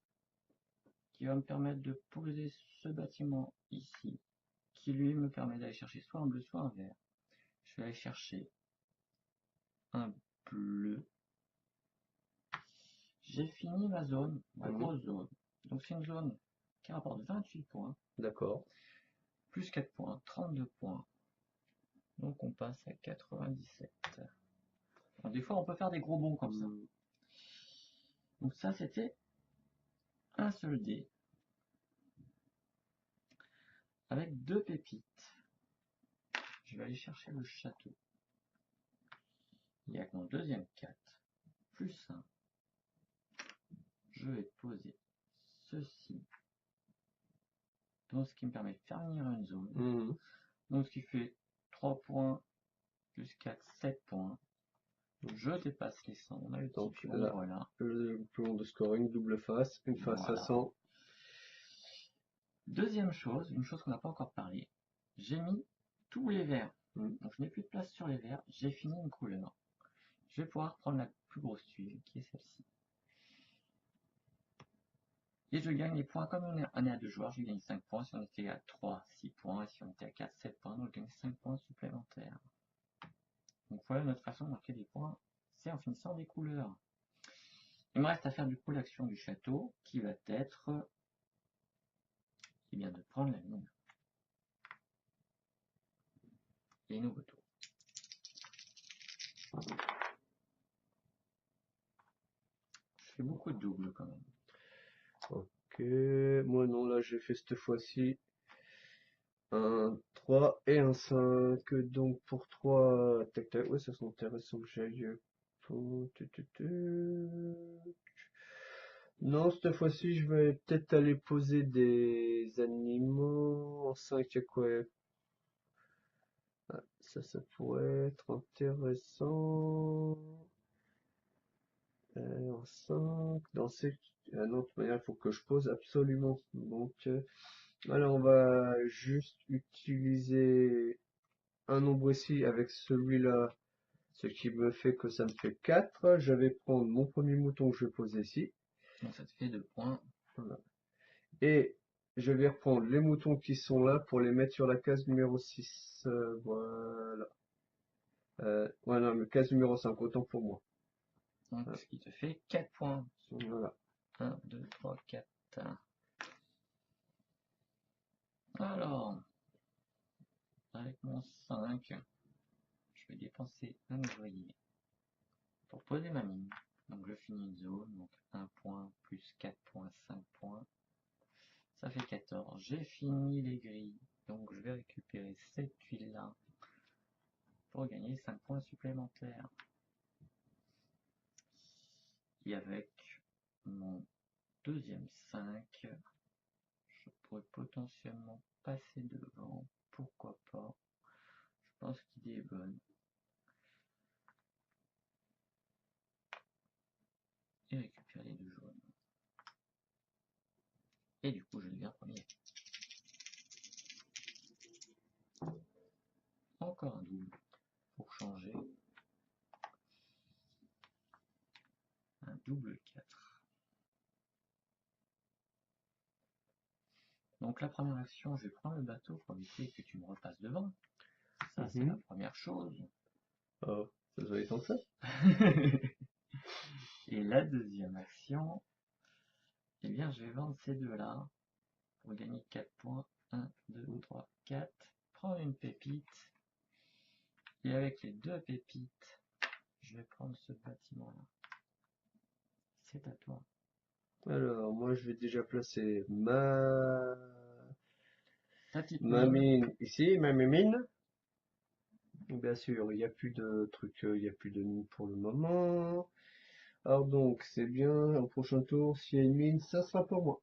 qui va me permettre de poser ce bâtiment ici, qui lui me permet d'aller chercher soit un bleu, soit un vert. Je vais aller chercher un bleu. J'ai fini ma zone, ma grosse zone. Donc c'est une zone qui rapporte 28 points. D'accord. Plus 4 points, 32 points. Donc on passe à 97. Alors, des fois on peut faire des gros bons comme ça. Donc ça, c'était un seul dé avec 2 pépites. Je vais aller chercher le château. Il y a que mon deuxième 4, plus 1. Je vais poser ceci. Donc ce qui me permet de faire venir une zone. Donc ce qui fait 3 points plus 4, 7 points. Je dépasse les 100. On a le Donc petit là, voilà. le plan de scoring, double face, une face à 100. Deuxième chose, une chose qu'on n'a pas encore parlé, j'ai mis tous les verts. Donc je n'ai plus de place sur les verts, j'ai fini une couleur. Je vais pouvoir prendre la plus grosse tuile, qui est celle-ci. Et je gagne les points, comme on est à 2 joueurs, je gagne 5 points. Si on était à 3, 6 points. Et si on était à 4, 7 points, donc je gagne 5 points supplémentaires. Donc voilà notre façon de marquer des points, c'est en finissant des couleurs. Il me reste à faire du coup l'action du château, qui va être eh bien, de prendre la mine. Et nouveau tour. Je fais beaucoup de doubles quand même. Ok, moi non, là j'ai fait cette fois-ci un 3 et un 5. Donc pour 3, tac tac, ouais, ça serait intéressant que j'aille pour... Non, cette fois-ci je vais peut-être aller poser des animaux en 5, il y a quoi? Ah, ça pourrait être intéressant. En 5, dans ces... Ah non, de toute manière, il faut que je pose absolument. Donc, alors on va juste utiliser un nombre ici avec celui-là, ce qui me fait que ça me fait 4. Je vais prendre mon premier mouton que je vais poser ici. Donc ça te fait 2 points. Voilà. Et je vais reprendre les moutons qui sont là pour les mettre sur la case numéro 6. Voilà. Ouais, non, mais case numéro 5, autant pour moi. Donc Voilà. ce qui te fait 4 points. Voilà. 1, 2, 3, 4. Alors, avec mon 5, je vais dépenser un ouvrier pour poser ma mine. Donc je finis une zone, donc 1 point plus 4 points, 5 points. Ça fait 14. J'ai fini les grilles, donc je vais récupérer cette tuile-là pour gagner 5 points supplémentaires. Et avec mon deuxième 5, je pourrais potentiellement passer devant. Pourquoi pas? Je pense qu'il est bonne. Et récupérer les 2 jaunes. Et du coup, je deviens premier. Encore un double pour changer. Un double 4. Donc la première action, je vais prendre le bateau pour éviter que tu me repasses devant. Ça, c'est la première chose. Oh, ça doit être ça. Et la deuxième action, eh bien, je vais vendre ces deux-là pour gagner 4 points. 1, 2, 3, 4. Prendre une pépite. Et avec les 2 pépites, je vais prendre ce bâtiment-là. C'est à toi. Alors, moi, je vais déjà placer ma mine. mine ici, ma mine. Bien sûr, il n'y a plus de trucs, il n'y a plus de mine pour le moment. Alors donc, c'est bien, au prochain tour, s'il y a une mine, ça sera pour moi.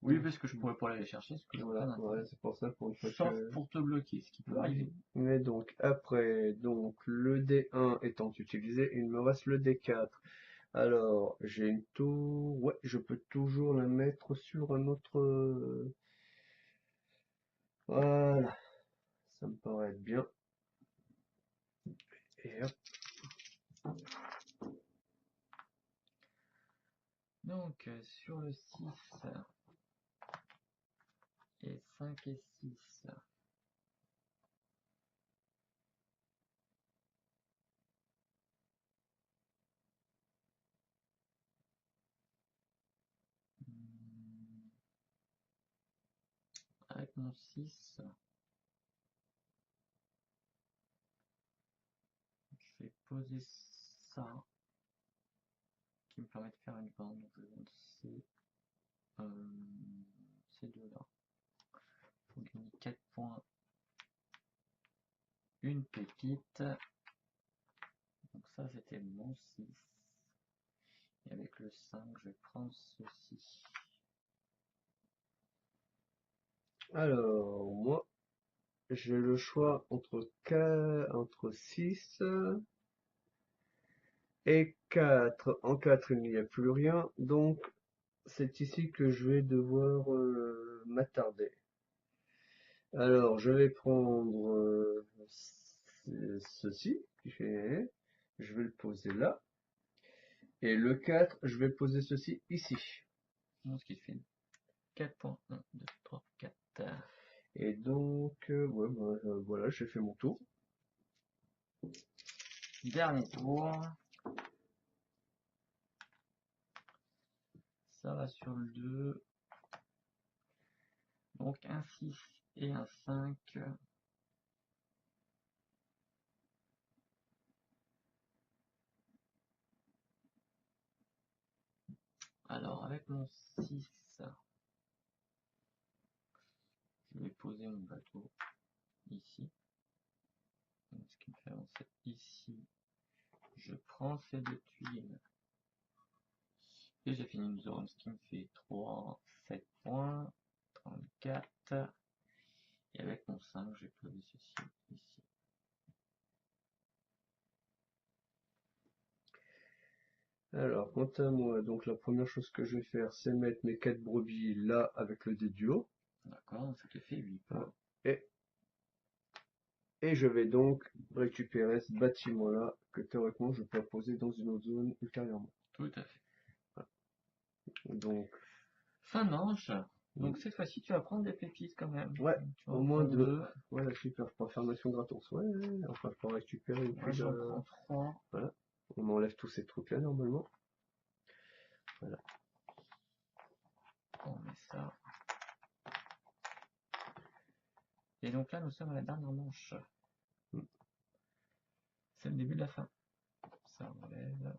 Oui, parce que je pourrais pas aller chercher, ce que je Voilà, ouais, c'est pour ça, pour une fois Sauf que... pour te bloquer, ce qui peut arriver. Mais donc, après, donc, le D1 étant utilisé, il me reste le D4. Alors, j'ai une tour, ouais, je peux toujours la mettre sur un autre... Voilà, ça me paraît être bien. Et hop. Donc, sur le 6 et 5 et 6, avec mon 6, je vais poser ça, qui me permet de faire une bande. Donc je vais vendre ces deux-là. Pour gagner 4 points. Une pépite. Donc ça c'était mon 6. Et avec le 5, je vais prendre ceci. Alors, moi, j'ai le choix entre 6 et 4. En 4, il n'y a plus rien, donc c'est ici que je vais devoir m'attarder. Alors, je vais prendre ceci, je vais le poser là. Et le 4, je vais poser ceci ici. Ce qui fait 4 points. 1, 2, 3, 4. Et donc, ouais, voilà, j'ai fait mon tour. Dernier tour. Ça va sur le 2. Donc un 6 et un 5. Alors avec mon 6, je vais poser mon bateau ici. Donc, ce qui me fait avancer ici. Je prends ces deux tuiles. Et j'ai fini une zone, ce qui me fait 3, 7 points, 34. Et avec mon 5, je vais poser ceci ici. Alors, quant à moi, donc la première chose que je vais faire, c'est mettre mes 4 brebis là avec le dé du haut. D'accord, ça te fait 8 points. Et je vais donc récupérer ce bâtiment-là que théoriquement je peux poser dans une autre zone ultérieurement. Tout à fait. Voilà. Donc, Fin de manche. Donc cette fois-ci, tu vas prendre des pépites quand même. ouais, Tu vas au en moins prendre 2. Voilà, super, je peux faire mission gratos. Ouais, enfin, je peux récupérer une Moi, pile. j'en prends 3. Voilà, on enlève tous ces trucs-là normalement. Voilà. On met ça. Et donc là, nous sommes à la dernière manche. C'est le début de la fin. Ça enlève.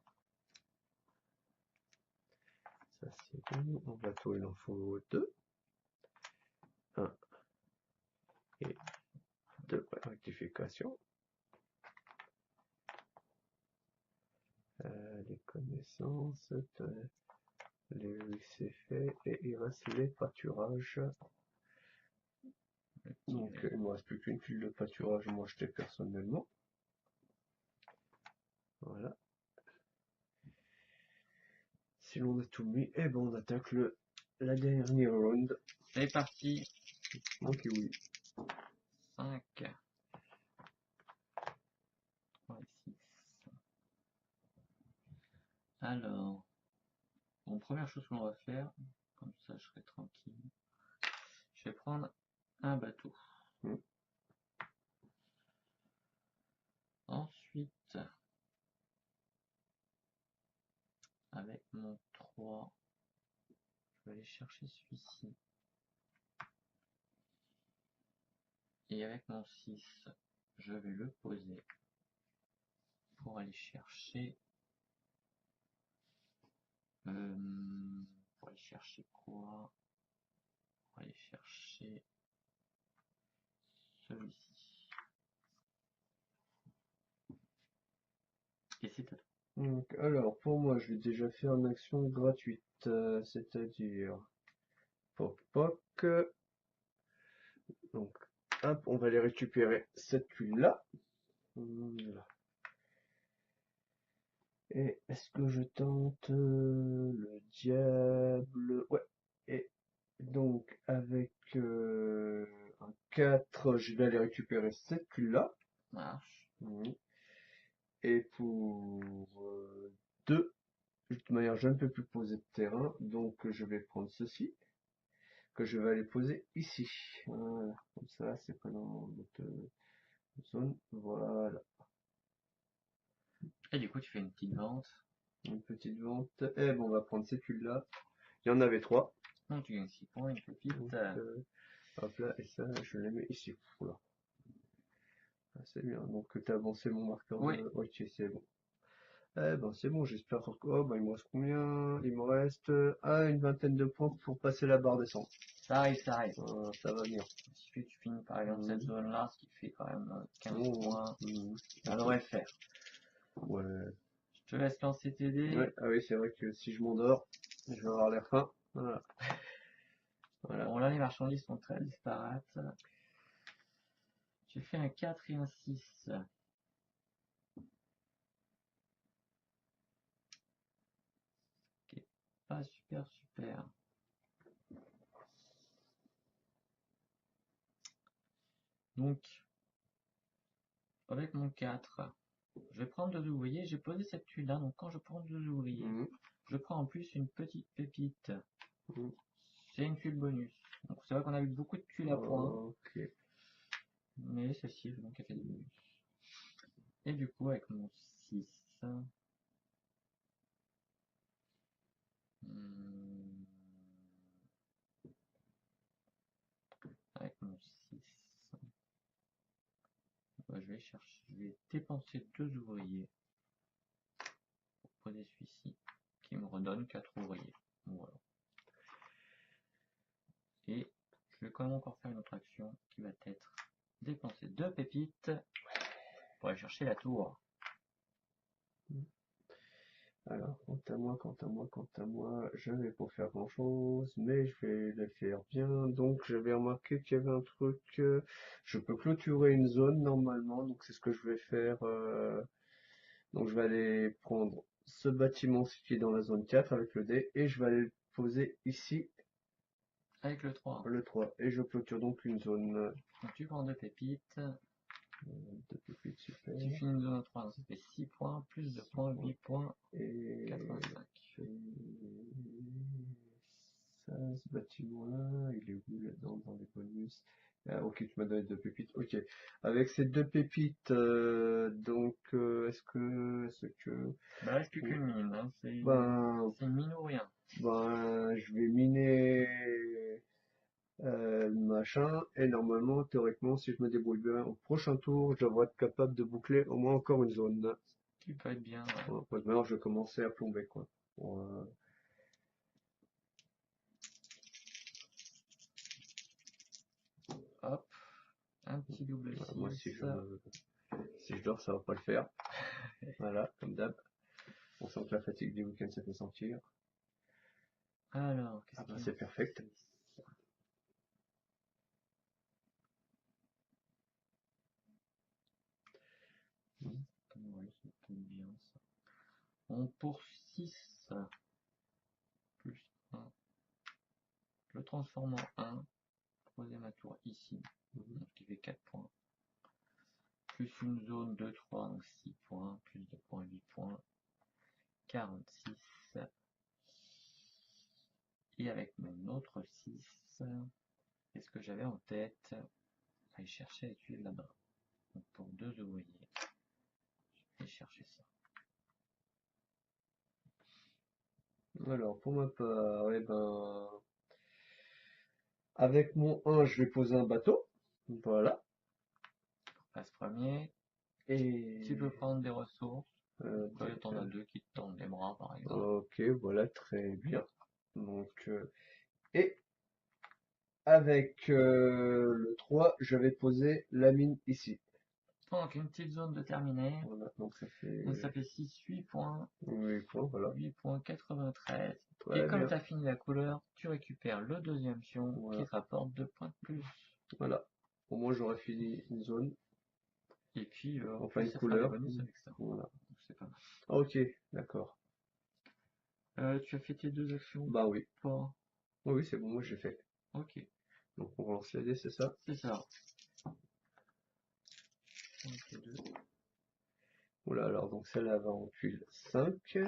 Ça c'est bon. En bateau, il en faut 2. 1 et 2. Rectification. Les connaissances. Les c'est fait. Et il reste les pâturages. Donc il me reste plus qu'une pile de pâturage, moi acheté personnellement. Voilà. Si l'on a tout mis, et bon on attaque la dernière round. C'est parti. Ok oui. 5. 3 et 6. Alors, bon, première chose qu'on va faire, comme ça je serai tranquille, je vais prendre un bateau. Ensuite, avec mon 3, je vais aller chercher celui-ci. Et avec mon 6, je vais le poser pour aller chercher... pour aller chercher quoi? Pour aller chercher celui-ci. Et c'est à toi. Donc, alors pour moi je vais déjà faire une action gratuite, c'est-à-dire poc poc. Donc hop, on va aller récupérer cette tuile là. Voilà. Et est-ce que je tente le diable? Ouais. Et donc avec un 4, je vais aller récupérer cette tuile-là. Marche. Oui. Et pour 2, de toute manière, je ne peux plus poser de terrain, donc je vais prendre ceci, que je vais aller poser ici. Voilà, comme ça, c'est pas dans notre zone. Voilà. Et du coup, tu fais une petite vente. Une petite vente. Et bon, on va prendre cette tuile-là. Il y en avait 3. Donc tu gagnes 6 points, une pépite. Donc, hop là, et ça, je les mets ici. Voilà. Ah, c'est bien. Donc, tu as avancé mon marqueur Oui. de... Ok, c'est bon. Eh ben c'est bon, j'espère que... Oh, bah, il me reste combien? Il me reste une vingtaine de points pour passer la barre des 100. Ça arrive, ça arrive. Ça va venir. Il suffit que tu finis par exemple cette Mhm. zone-là, ce qui fait quand même 15 Oh, points. mhm. Ça devrait le faire. Ouais. Je te laisse lancer tes dés. Ouais. Ah oui, c'est vrai que si je m'endors, je vais avoir l'air faim. Voilà. Voilà. Bon, là, les marchandises sont très disparates. J'ai fait un 4 et un 6. Qui est pas super super. Donc, avec mon 4, je vais prendre 2 ouvriers. J'ai posé cette tuile là, donc quand je prends 2 ouvriers, Mhm. je prends en plus une petite pépite. Mhm. C'est une tuile bonus. Donc c'est vrai qu'on a eu beaucoup de tuiles à points, Ok. mais celle-ci, donc elle fait des bonus. Et du coup, avec mon 6, hmm, avec mon 6, bah, je vais dépenser 2 ouvriers pour poser celui-ci, qui me redonne 4 ouvriers. Voilà. Et je vais quand même encore faire une autre action qui va être dépenser 2 pépites pour aller chercher la tour. Alors, quant à moi, je vais pas faire grand chose, mais je vais le faire bien. Donc, j'avais remarqué qu'il y avait un truc, je peux clôturer une zone normalement, donc c'est ce que je vais faire. Donc, je vais aller prendre ce bâtiment qui est dans la zone 4 avec le dé, et je vais aller le poser ici, Avec le 3. le 3, et je clôture donc une zone. Donc tu prends 2 pépites. De pépite, super. Tu finis une zone à 3, donc ça fait 6 points, plus 2 points, 8 points, Et 85. ça, ce bâtiment-là, il est où là-dedans dans les bonus? Ah, ok, tu m'as donné 2 pépites. Ok. Avec ces 2 pépites, est-ce que, Bah là, c'est plus qu'une mine, hein. ben, C'est une mine ou rien. je vais miner le machin, et normalement, théoriquement, si je me débrouille bien, au prochain tour, je devrais être capable de boucler au moins encore une zone. Qui peut être bien, ouais. Bon, maintenant, je vais commencer à plomber, quoi. Pour, Hop, un petit double moi, 6. si je dors, ça va pas le faire. Voilà, comme d'hab. On sent que la fatigue du week-end, ça fait sentir. Alors, Ah qu'est-ce bah, qu'il c'est me perfect. fait? Ouais, c'est peut-être bien ça. On pour 6 plus 1. Je le transforme en 1. Poser ma tour ici, Mhm. donc qui fait 4 points. Plus une zone de 3, donc 6 points. Plus 2 points, 8 points. 46. Et avec mon autre 6, qu'est-ce que j'avais en tête? Aller chercher les tuiles là-bas. Donc pour 2 ouvriers, je vais chercher ça. Alors, pour ma part, eh ben, avec mon 1, je vais poser un bateau. Voilà. Passe premier. Tu peux Et... prendre des ressources. tac, T'en as 2 qui te tendent les bras par exemple. ok, voilà, très bien. Donc, et avec le 3, je vais poser la mine ici. Donc une petite zone de terminée. Voilà, donc Donc ça fait 6, 8 points. 8 points, voilà. 8 points 93. Et Très comme bien. tu as fini la couleur, tu récupères le deuxième pion qui Voilà, te rapporte 2 points de plus. voilà. Au moins, j'aurai fini une zone, Et puis en enfin plus une ça fera des couleur. bonus avec ça. Voilà. Donc c'est pas mal. Ok, d'accord. Tu as fait tes 2 actions Bah oui. pas? Oui, oui, c'est bon, moi j'ai fait. Ok, Donc on relance les dés, c'est ça? c'est ça. Donc les 2. Voilà, alors donc celle-là va en tuile 5.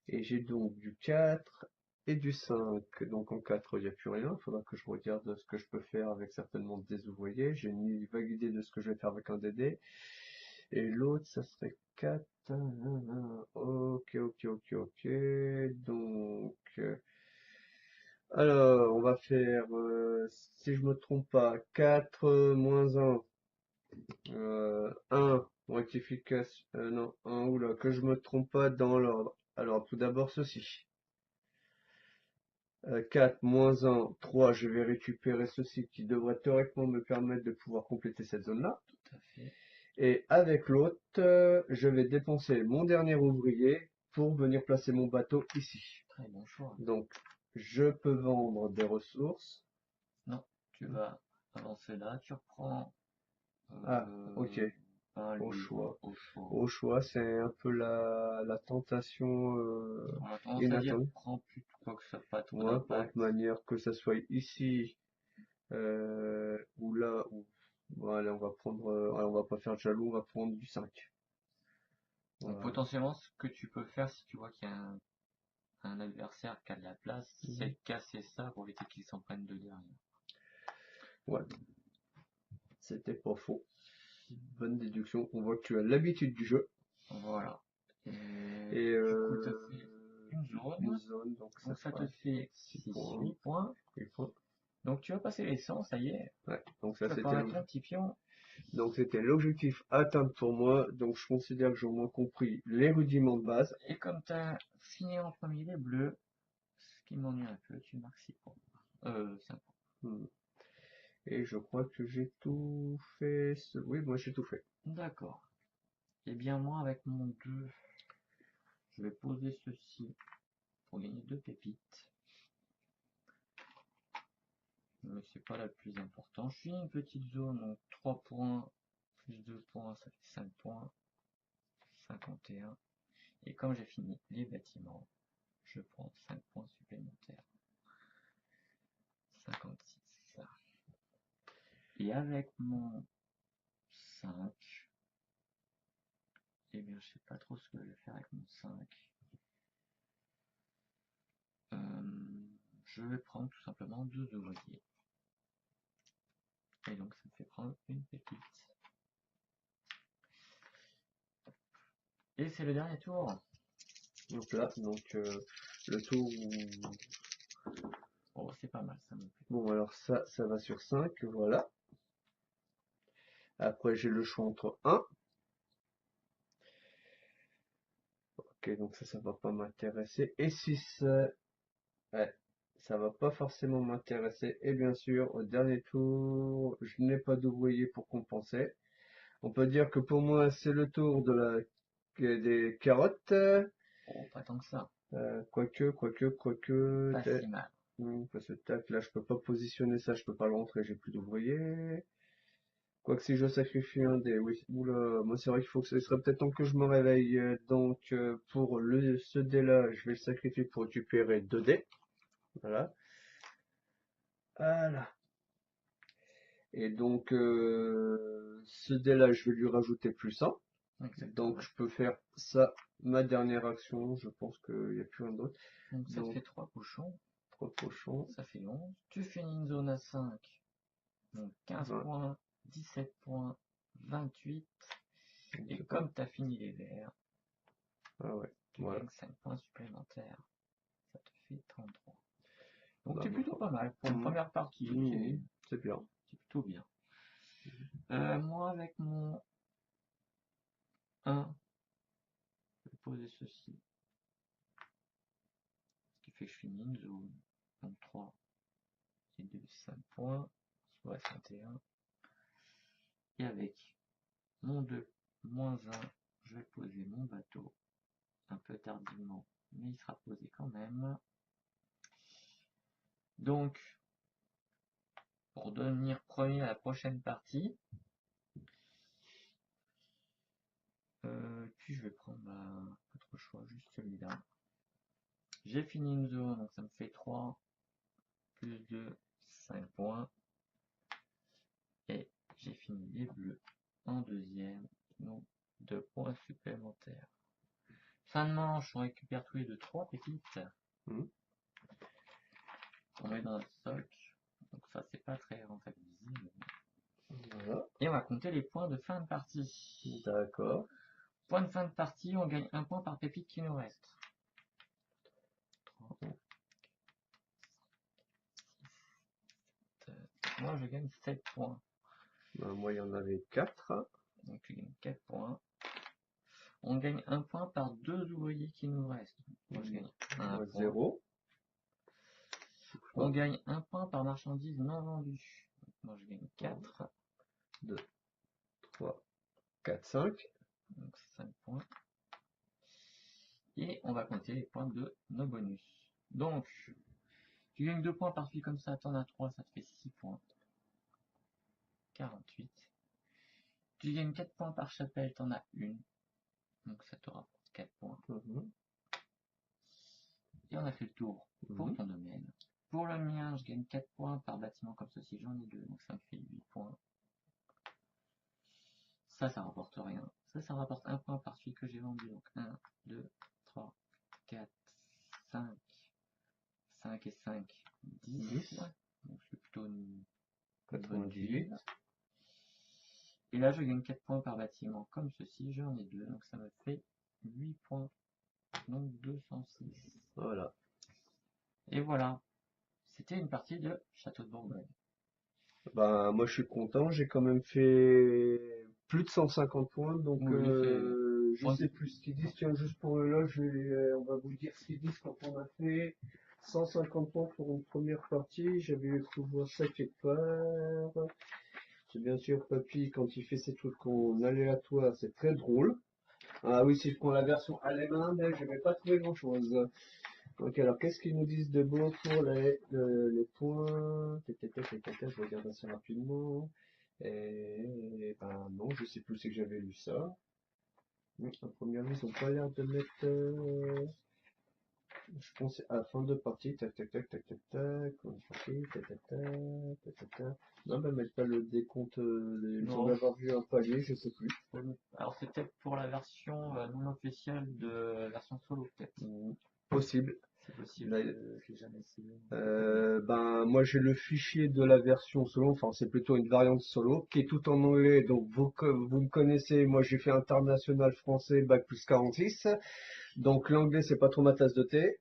Et j'ai donc du 4 et du 5. Donc en 4, il n'y a plus rien. Il faudra que je regarde ce que je peux faire avec certainement des ouvriers. J'ai une vague idée de ce que je vais faire avec un DD. Et l'autre, ça serait 4. Ok, ok, ok, ok. Donc, alors, on va faire, si je me trompe pas, 4 moins 1, 1. Rectification, non, oula, que je me trompe pas dans l'ordre. Alors, tout d'abord, ceci. 4 moins 1, 3, je vais récupérer ceci qui devrait théoriquement me permettre de pouvoir compléter cette zone-là. Tout à fait. Et avec l'autre, je vais dépenser mon dernier ouvrier pour venir placer mon bateau ici. Très bon choix. Donc, je peux vendre des ressources. Non, tu vas avancer là, tu reprends Ah, ok, un au livre choix. au choix. Au choix, c'est un peu la tentation On a tendance à dire inattendue. prends plus de quoi que ça n'a pas trop Ouais, pour de d'impact. manière que ça soit ici ou là. Ou... Bon, allez, on va prendre, allez, on va pas faire de jaloux, on va prendre du 5. Donc Voilà. potentiellement, ce que tu peux faire si tu vois qu'il y a un adversaire qui a de la place, Mhm. c'est casser ça pour éviter qu'il s'en prenne deux derrière. Ouais, c'était pas faux. Bonne déduction. On voit que tu as l'habitude du jeu. Voilà. Et Du coup, tu as fait une une zone. zone, donc ça Donc ça fera te fait 6 6, points. 8 points. 8 points. Donc tu vas passer les 100, ça y est. Ouais, donc Tu ça vas pouvoir c'était mettre ton petit pion. donc c'était l'objectif atteint pour moi. Donc je considère que j'ai au moins compris les rudiments de base. Et comme tu as fini en premier les bleus, ce qui m'ennuie un peu, tu marques 6 points. 5 points. Hmm. Et je crois que j'ai tout fait. Oui, moi j'ai tout fait. D'accord. Et bien moi avec mon 2, je vais poser ceci pour gagner 2 pépites. Mais c'est pas la plus importante. Je suis une petite zone, donc 3 points plus 2 points, ça fait 5 points. 51. Et comme j'ai fini les bâtiments, je prends 5 points supplémentaires. 56. Et avec mon 5, eh bien je sais pas trop ce que je vais faire avec mon 5. Je vais prendre tout simplement 2 ouvriers. Et donc ça me fait prendre une pépite. Et c'est le dernier tour. Donc là, le tour. Oh, c'est pas mal, ça me plaît. Bon, alors ça va sur 5, voilà. Après, j'ai le choix entre 1. Ok, donc ça va pas m'intéresser. Et 6, ouais, ça va pas forcément m'intéresser. Et bien sûr, au dernier tour, je n'ai pas d'ouvrier pour compenser. On peut dire que pour moi, c'est le tour des carottes. Oh, pas tant que ça. Quoique, Pas si mal. parce que tac, là, je peux pas positionner ça, je peux pas le rentrer, j'ai plus d'ouvriers. Quoique si je sacrifie un dé, oui. Oula, moi c'est vrai qu'il faut que ce serait peut-être temps que je me réveille. Donc pour ce dé-là, je vais le sacrifier pour récupérer 2 dés. Voilà. Voilà. Et donc ce dé-là, je vais lui rajouter plus 1. Exactement. Donc je peux faire ça, ma dernière action. Je pense qu'il n'y a plus un d'autre. Donc ça te Donc fait 3 cochons. 3 cochons, Ça fait 11. Tu finis une zone à 5. Donc 15 20. points, 17 points, 28. Donc, Et c'est pas... comme tu as fini les verts, Ah ouais, tu voilà. gagnes 5 points supplémentaires. Ça te fait 33. Donc Bah, c'est plutôt pas mal. Pour une première partie, c'est bien. c'est plutôt bien. Moi avec mon 1, je vais poser ceci. Ce qui fait que je finis une zone. Donc 3 et 2, 5 points. 61. Et avec mon 2, moins 1, je vais poser mon bateau. Un peu tardivement, mais il sera posé quand même. Donc, pour devenir premier à la prochaine partie, puis je vais prendre autre choix, juste celui-là. J'ai fini une zone, donc ça me fait 3, plus 2, 5 points. Et j'ai fini les bleus en deuxième, donc 2 points supplémentaires. Fin de manche, on récupère tous les deux 3 pépites. Mmh. On met dans notre stock, donc ça c'est pas très rentabilisé. Voilà, Et on va compter les points de fin de partie. d'accord. Point de fin de partie, on gagne un point par pépite qui nous reste. 3, 6, 7. Moi, je gagne 7 points. Bah, moi, il y en avait 4. Donc tu gagnes 4 points. On gagne 1 point par 2 ouvriers qui nous restent. Moi je gagne 1 point. 0. On gagne 1 point par marchandise non vendue. Moi je gagne 4. 2, 3, 4, 5. Donc 5 points. Et on va compter les points de nos bonus. Donc, tu gagnes 2 points par fil comme ça, t'en as 3, ça te fait 6 points. 48. Tu gagnes 4 points par chapelle, t'en as une. Donc ça te rapporte 4 points. Et on a fait le tour pour ton domaine. Pour le mien, je gagne 4 points par bâtiment comme ceci, j'en ai 2, donc ça me fait 8 points. Ça rapporte rien. Ça rapporte 1 point par celui que j'ai vendu. Donc 1, 2, 3, 4, 5. 5 et 5, 10. Donc c'est plutôt une bonne ville. Et là, je gagne 4 points par bâtiment comme ceci, j'en ai 2, donc ça me fait 8 points. Donc 206. Voilà. Et voilà. C'était une partie de Château de Bourgogne. Bah, moi je suis content, j'ai quand même fait plus de 150 points, donc Oui, je sais plus ce qu'ils disent, tiens, juste pour le lot, on va vous dire ce qu'ils disent quand on a fait 150 points pour une première partie, j'avais cru voir ça quelque part. C'est bien sûr, Papy, quand il fait ces trucs en aléatoire, c'est très drôle. Ah oui, si je prends la version allemande, je vais pas trouver grand-chose. Ok, alors qu'est-ce qu'ils nous disent de beau pour les points? Je regarde assez rapidement. Et ben non, je sais plus où c'est que j'avais lu ça. En première vue, ils ont pas l'air de mettre. Je pense à la fin de partie. Tac tac tac tac tac tac. On est parti. Tac tac tac tac tac tac. Non, ben mettre pas le décompte. Ils ont d'avoir vu un palier, je sais plus. Alors c'est peut-être pour la version non officielle de la version solo, peut-être. Possible. C'est possible, Là, je l'ai jamais essayé. Ben moi j'ai le fichier de la version solo, enfin c'est plutôt une variante solo qui est tout en anglais, donc vous me connaissez, moi j'ai fait international français bac plus 46, donc l'anglais c'est pas trop ma tasse de thé.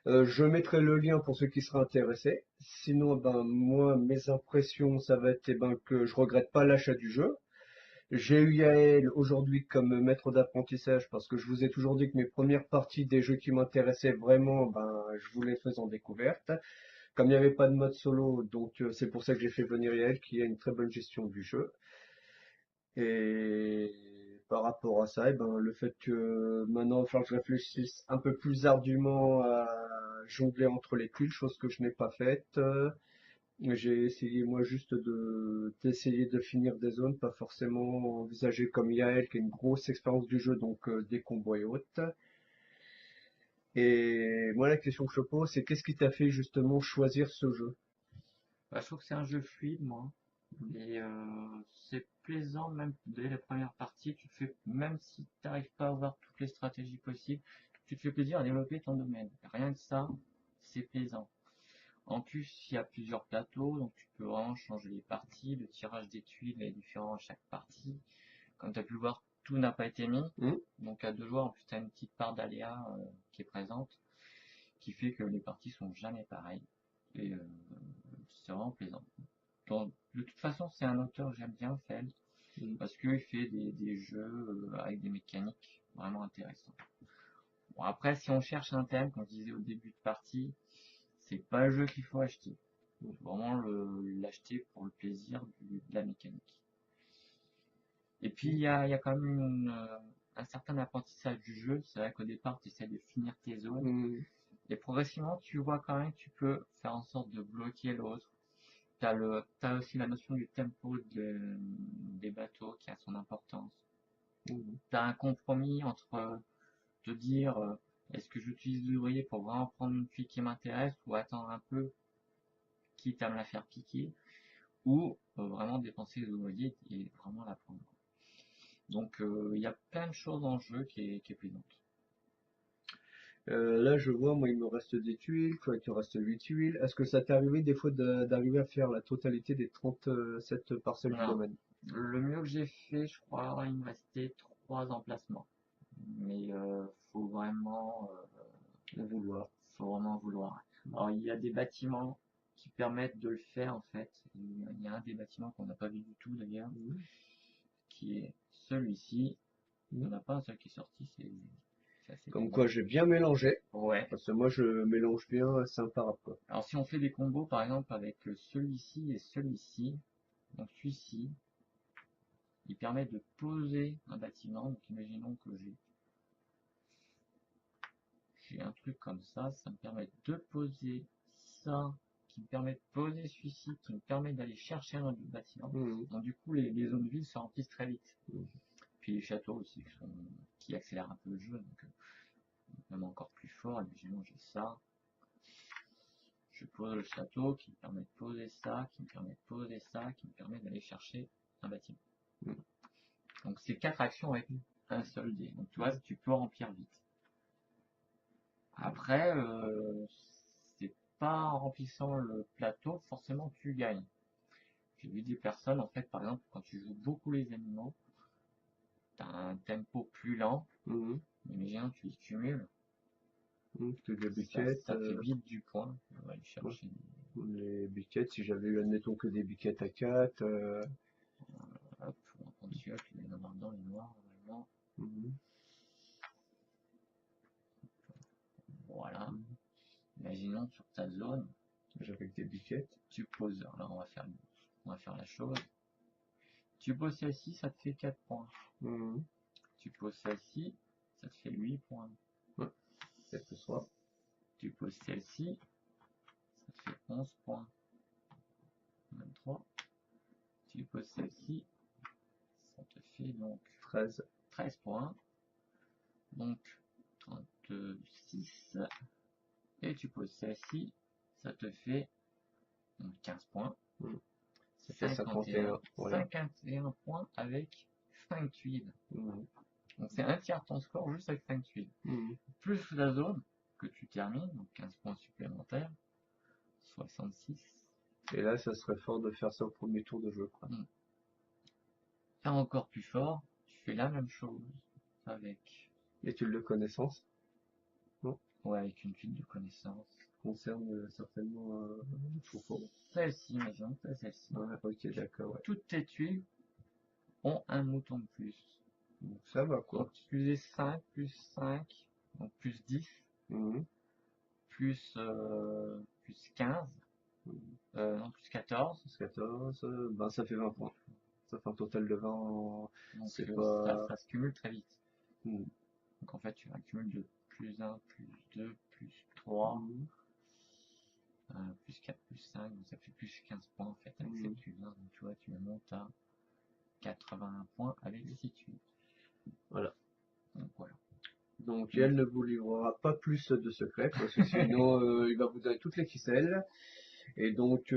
Je mettrai le lien pour ceux qui seraient intéressés. Sinon ben moi mes impressions ça va être ben, que je regrette pas l'achat du jeu. J'ai eu Yael aujourd'hui comme maître d'apprentissage parce que je vous ai toujours dit que mes premières parties des jeux qui m'intéressaient vraiment, ben, je vous les faisais en découverte. Comme il n'y avait pas de mode solo, donc c'est pour ça que j'ai fait venir Yael qui a une très bonne gestion du jeu. Et par rapport à ça, eh ben, le fait que maintenant il va falloir que je réfléchisse un peu plus ardument à jongler entre les tuiles, chose que je n'ai pas faite. J'ai essayé moi juste d'essayer de finir des zones, pas forcément envisager comme Yael qui a une grosse expérience du jeu, donc des combos et autres. Et moi la question que je pose, c'est qu'est-ce qui t'a fait justement choisir ce jeu? Bah, je trouve que c'est un jeu fluide, moi. Et c'est plaisant, même dès la première partie, tu te fais, même si tu n'arrives pas à avoir toutes les stratégies possibles, tu te fais plaisir à développer ton domaine. Rien que ça, c'est plaisant. En plus, il y a plusieurs plateaux, donc tu peux vraiment changer les parties, le tirage des tuiles est différent à chaque partie. Comme tu as pu le voir, tout n'a pas été mis. Donc à 2 joueurs, en plus, tu as une petite part d'aléa qui est présente, qui fait que les parties sont jamais pareilles. Et c'est vraiment plaisant. Donc, de toute façon, c'est un auteur que j'aime bien, Feld, parce qu'il fait des jeux avec des mécaniques vraiment intéressantes. Bon, après, si on cherche un thème, comme je disais au début de partie, c'est pas le jeu qu'il faut acheter. Il faut vraiment l'acheter pour le plaisir de la mécanique. Et puis, il y a quand même un certain apprentissage du jeu. C'est vrai qu'au départ, tu essaies de finir tes zones. Et progressivement, tu vois quand même que tu peux faire en sorte de bloquer l'autre. T'as aussi la notion du tempo des bateaux qui a son importance. T'as un compromis entre te dire est-ce que j'utilise l'ouvrier pour vraiment prendre une tuile qui m'intéresse ou attendre un peu, quitte à me la faire piquer, ou vraiment dépenser les ouvriers et vraiment la prendre. Donc il y a plein de choses en jeu qui est plaisante. Là, je vois, moi, il me reste des tuiles, toi, il te reste 8 tuiles. Est-ce que ça t'est arrivé des fois d'arriver à faire la totalité des 37 parcelles du Non. domaine? Le mieux que j'ai fait, je crois, il me restait 3 emplacements. Mais faut vraiment vouloir. faut vraiment vouloir. Alors il y a des bâtiments qui permettent de le faire en fait. Il y a un des bâtiments qu'on n'a pas vu du tout d'ailleurs, qui est celui-ci, il n'y en a pas un seul qui est sorti, c'est assez Comme dommage. quoi j'ai bien mélangé, Ouais. parce que moi je mélange bien, c'est imparable quoi. Alors si on fait des combos par exemple avec celui-ci et celui-ci, donc celui-ci, il permet de poser un bâtiment. Donc imaginons que j'ai un truc comme ça me permet de poser ça, qui me permet de poser celui-ci, qui me permet d'aller chercher un bâtiment. Donc du coup les zones vides se remplissent très vite. Puis les châteaux aussi qui accélèrent un peu le jeu, donc même encore plus fort. Imaginons j'ai ça. Je pose le château qui me permet de poser ça, qui me permet de poser ça, qui me permet d'aller chercher un bâtiment. Donc c'est 4 actions avec un seul dé. Donc tu vois, tu peux remplir vite. Après, c'est pas en remplissant le plateau forcément tu gagnes. J'ai vu des personnes, en fait, par exemple, quand tu joues beaucoup les animaux, tu as un tempo plus lent, mais imagine, tu les cumules. Les biquettes, Ça fait vite du point. On va aller chercher. Les biquettes, si j'avais eu, admettons, que des biquettes à 4. Hop, on va prendre celui-là, je vais avoir dans les noirs, normalement. Voilà. Imaginons sur ta zone. Avec des biquettes. Tu poses. Alors on va faire la chose. Tu poses celle-ci, ça te fait 4 points. Tu poses celle-ci, ça te fait 8 points. Quel que soit. Tu poses celle-ci, ça te fait 11 points. 23. Tu poses celle-ci, ça te fait donc 13 points. Donc 36. Et tu poses celle-ci, ça te fait donc 15 points. Ça fait 51. Voilà. 51 points avec 5 tuiles. Donc c'est un tiers de ton score juste avec 5 tuiles. Plus la zone que tu termines, donc 15 points supplémentaires. 66. Et là, ça serait fort de faire ça au premier tour de jeu. Et encore plus fort, tu fais la même chose avec... L'étude de connaissance. Ouais, avec une tuile de connaissance. Concerne certainement Celle-ci, imaginons que celle-ci. Ok, d'accord. Ouais. Toutes tes tuiles ont un mouton de plus. Donc ça va quoi. Donc plus 5, plus 5, donc plus 10, plus 15, non, plus 14. Plus 14, ben ça fait 20 points. Ça fait un total de 20. Donc c'est pas... ça se cumule très vite. Donc en fait, tu accumules de plus 1, plus 2, plus 3, plus 4, plus 5, donc ça fait plus 15 points en fait avec cette tuile-là. Donc tu vois, tu montes à 81 points avec 6 tuiles. Voilà. Donc voilà. Donc elle ne vous livrera pas plus de secrets, parce que sinon il va vous donner toutes les ficelles. Et donc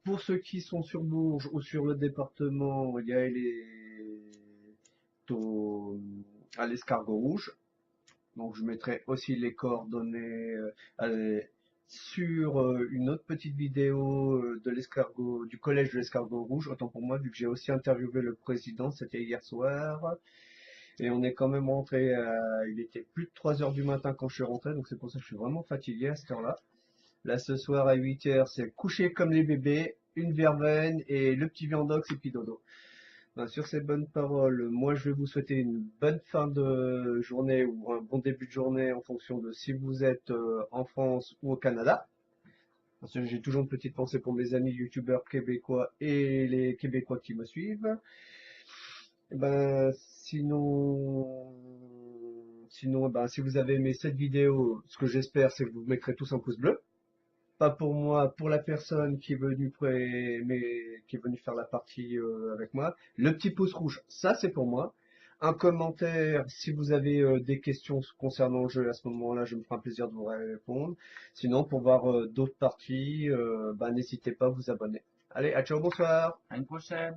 pour ceux qui sont sur Bourges ou sur le département, Yael est à l'Escargot Rouge. Donc je mettrai aussi les coordonnées sur une autre petite vidéo de l'escargot, du collège de l'Escargot Rouge. Autant pour moi, vu que j'ai aussi interviewé le président, c'était hier soir. Et on est quand même rentré, il était plus de 3 heures du matin quand je suis rentré, donc c'est pour ça que je suis vraiment fatigué à cette heure-là. Là, ce soir à 8 heures, c'est coucher comme les bébés, une verveine et le petit viandox et puis dodo. Ben, sur ces bonnes paroles, moi je vais vous souhaiter une bonne fin de journée ou un bon début de journée en fonction de si vous êtes en France ou au Canada. Parce que j'ai toujours une petite pensée pour mes amis youtubeurs québécois et les Québécois qui me suivent. Et ben, sinon, ben, si vous avez aimé cette vidéo, ce que j'espère, c'est que vous mettrez tous un pouce bleu. Pas pour moi, pour la personne qui est venue qui est venue faire la partie avec moi. Le petit pouce rouge, ça c'est pour moi. Un commentaire si vous avez des questions concernant le jeu à ce moment-là, je me ferai un plaisir de vous répondre. Sinon, pour voir d'autres parties, bah, n'hésitez pas à vous abonner. Allez, à ciao, bonsoir. À une prochaine.